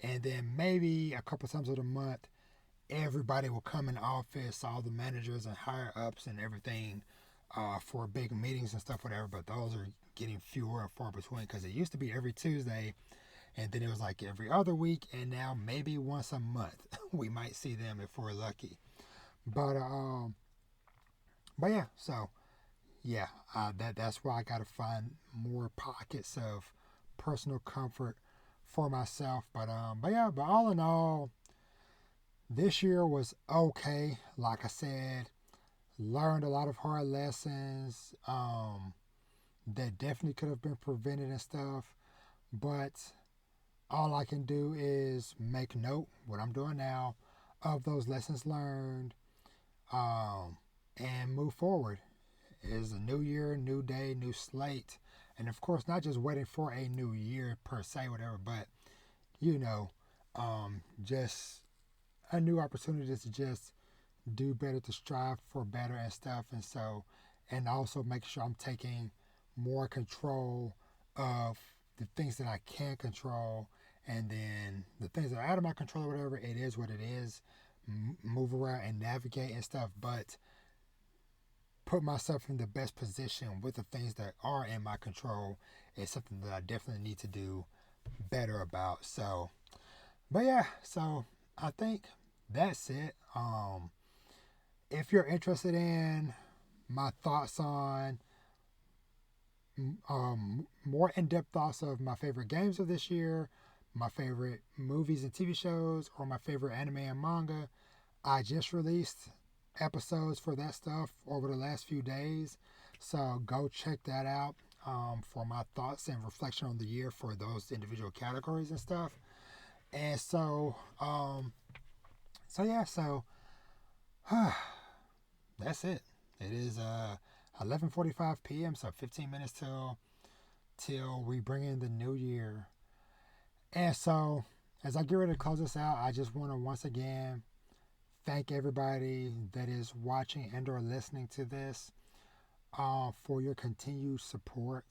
And then maybe a couple times of the month, everybody will come in the office, all the managers and higher ups and everything, for big meetings and stuff, whatever. But those are getting fewer and far between because it used to be every Tuesday, and then it was like every other week, and now maybe once a month we might see them if we're lucky. But yeah, so yeah, that's why I gotta find more pockets of personal comfort for myself. But yeah, but all in all, this year was okay. Like I said, learned a lot of hard lessons that definitely could have been prevented and stuff. But all I can do is make note, what I'm doing now, of those lessons learned, um, and move forward. It is a new year, new day, new slate. And of course, not just waiting for a new year per se, whatever, but, you know, just a new opportunity to just do better, to strive for better and stuff. And so, and also make sure I'm taking more control of the things that I can control, and then the things that are out of my control or whatever, it is what it is. Move around and navigate and stuff, but put myself in the best position with the things that are in my control is something that I definitely need to do better about. So, but yeah, so I think that's it. If you're interested in my thoughts on, more in-depth thoughts of my favorite games of this year, my favorite movies and TV shows, or my favorite anime and manga, I just released episodes for that stuff over the last few days. So go check that out, for my thoughts and reflection on the year for those individual categories and stuff. And so, yeah, so that's it. It is 11:45 p.m. So 15 minutes till we bring in the new year. And so, as I get ready to close this out, I just want to once again thank everybody that is watching and or listening to this, for your continued support.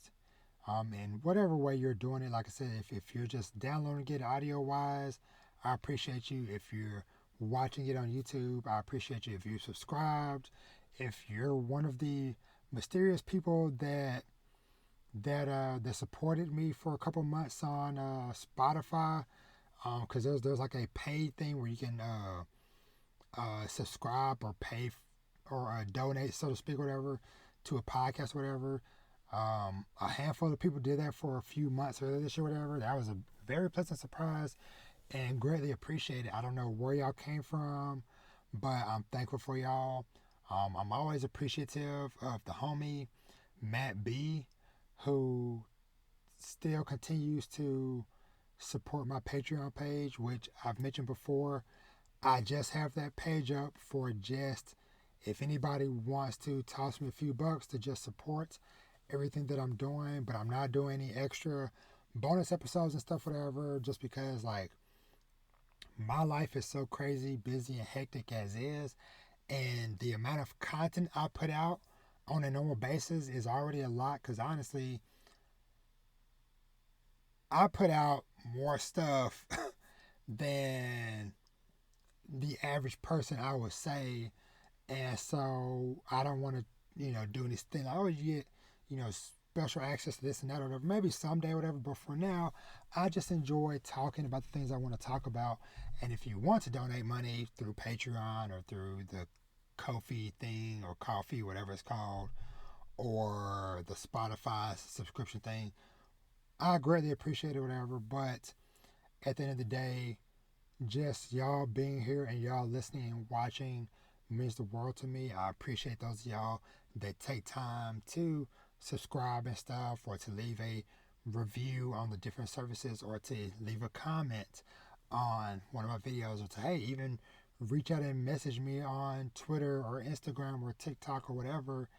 In whatever way you're doing it, like I said, if you're just downloading it audio wise, I appreciate you. If you're watching it on YouTube, I appreciate you. If you're subscribed, if you're one of the mysterious people that supported me for a couple months on Spotify, because there's like a paid thing where you can subscribe or pay or donate, so to speak, whatever, to a podcast, whatever. A handful of people did that for a few months earlier this year, whatever. That was a very pleasant surprise and greatly appreciated. I don't know where y'all came from, but I'm thankful for y'all. I'm always appreciative of the homie Matt B, who still continues to support my Patreon page, which I've mentioned before. I just have that page up for just, if anybody wants to toss me a few bucks to just support everything that I'm doing, but I'm not doing any extra bonus episodes and stuff, whatever, just because, like, my life is so crazy, busy, and hectic as is, and the amount of content I put out on a normal basis is already a lot, because honestly, I put out more stuff than the average person, I would say. And so I don't want to, do anything like, oh, you get, special access to this and that or whatever. Maybe someday, whatever. But for now, I just enjoy talking about the things I want to talk about. And if you want to donate money through Patreon or through the Ko-fi thing or Coffee, whatever it's called, or the Spotify subscription thing, I greatly appreciate it, whatever. But at the end of the day, just y'all being here and y'all listening and watching means the world to me. I appreciate those of y'all that take time to subscribe and stuff, or to leave a review on the different services, or to leave a comment on one of my videos, or to, hey, even reach out and message me on Twitter or Instagram or TikTok or whatever.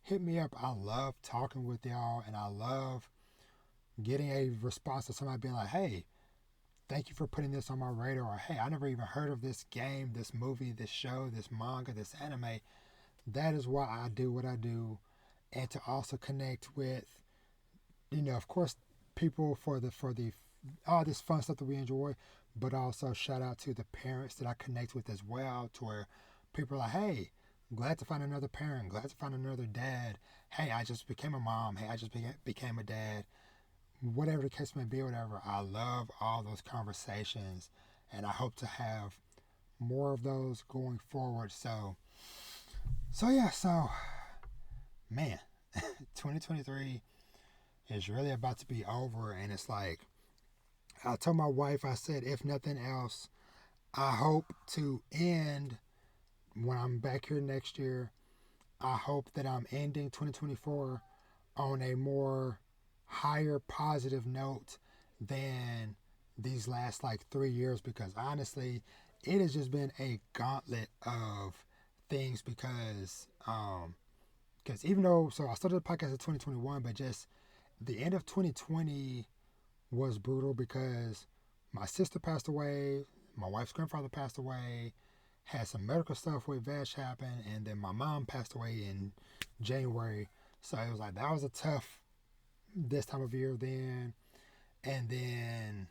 Hit me up. I love talking with y'all, and I love getting a response to somebody being like, hey, thank you for putting this on my radar. Or, hey, I never even heard of this game, this movie, this show, this manga, this anime. That is why I do what I do. And to also connect with, of course, people for the all this fun stuff that we enjoy, but also shout out to the parents that I connect with as well, to where people are like, hey, glad to find another parent, glad to find another dad. Hey, I just became a mom. Hey, I just became a dad. Whatever the case may be, whatever. I love all those conversations, and I hope to have more of those going forward. So yeah, man, 2023 is really about to be over, and it's like I told my wife, I said, if nothing else, I hope to end when I'm back here next year. I hope that I'm ending 2024 on a more higher positive note than these last like 3 years, because honestly, it has just been a gauntlet of things because even though, so I started the podcast in 2021, but just the end of 2020 was brutal because my sister passed away, my wife's grandfather passed away, had some medical stuff with Vash happen, and then my mom passed away in January. So it was like that was a tough this time of year then. And then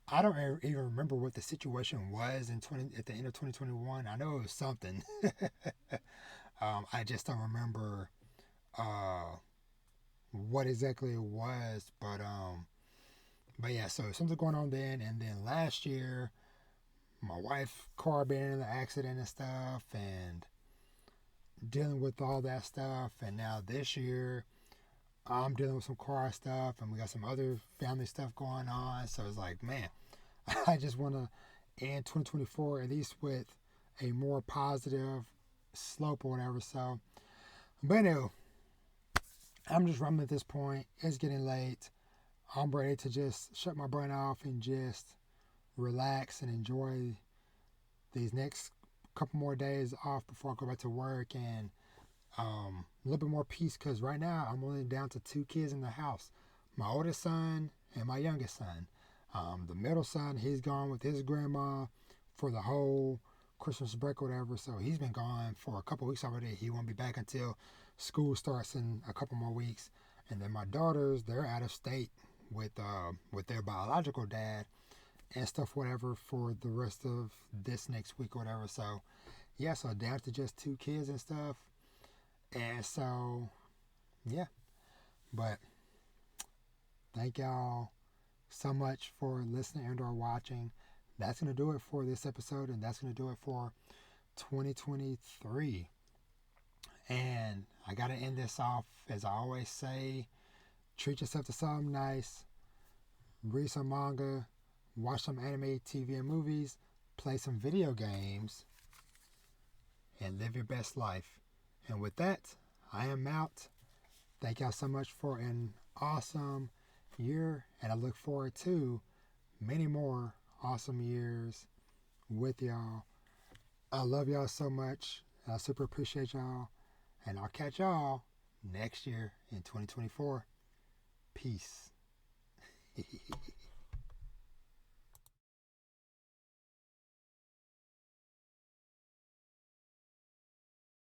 I don't even remember what the situation was at the end of 2021. I know it was something. I just don't remember uh, what exactly it was, but yeah, so something going on then, and then last year, my wife's car being in an accident and stuff, and dealing with all that stuff, and now this year, I'm dealing with some car stuff, and we got some other family stuff going on. So it's like, man, I just want to end 2024 at least with a more positive slope or whatever. So, but anyway, I'm just rumbling at this point. It's getting late. I'm ready to just shut my brain off and just relax and enjoy these next couple more days off before I go back to work, and a little bit more peace, because right now I'm only down to 2 kids in the house, my oldest son and my youngest son. The middle son, he's gone with his grandma for the whole Christmas break or whatever, so he's been gone for a couple weeks already. He won't be back until school starts in a couple more weeks. And then my daughters, they're out of state with their biological dad and stuff, whatever, for the rest of this next week or whatever. So yeah, so down to just 2 kids and stuff. And so yeah, but thank y'all so much for listening and or watching. That's going to do it for this episode, and that's going to do it for 2023. And I got to end this off, as I always say, treat yourself to something nice, read some manga, watch some anime, TV, and movies, play some video games, and live your best life. And with that, I am out. Thank y'all so much for an awesome year, and I look forward to many more awesome years with y'all. I love y'all so much. I super appreciate y'all, and I'll catch y'all next year in 2024. Peace.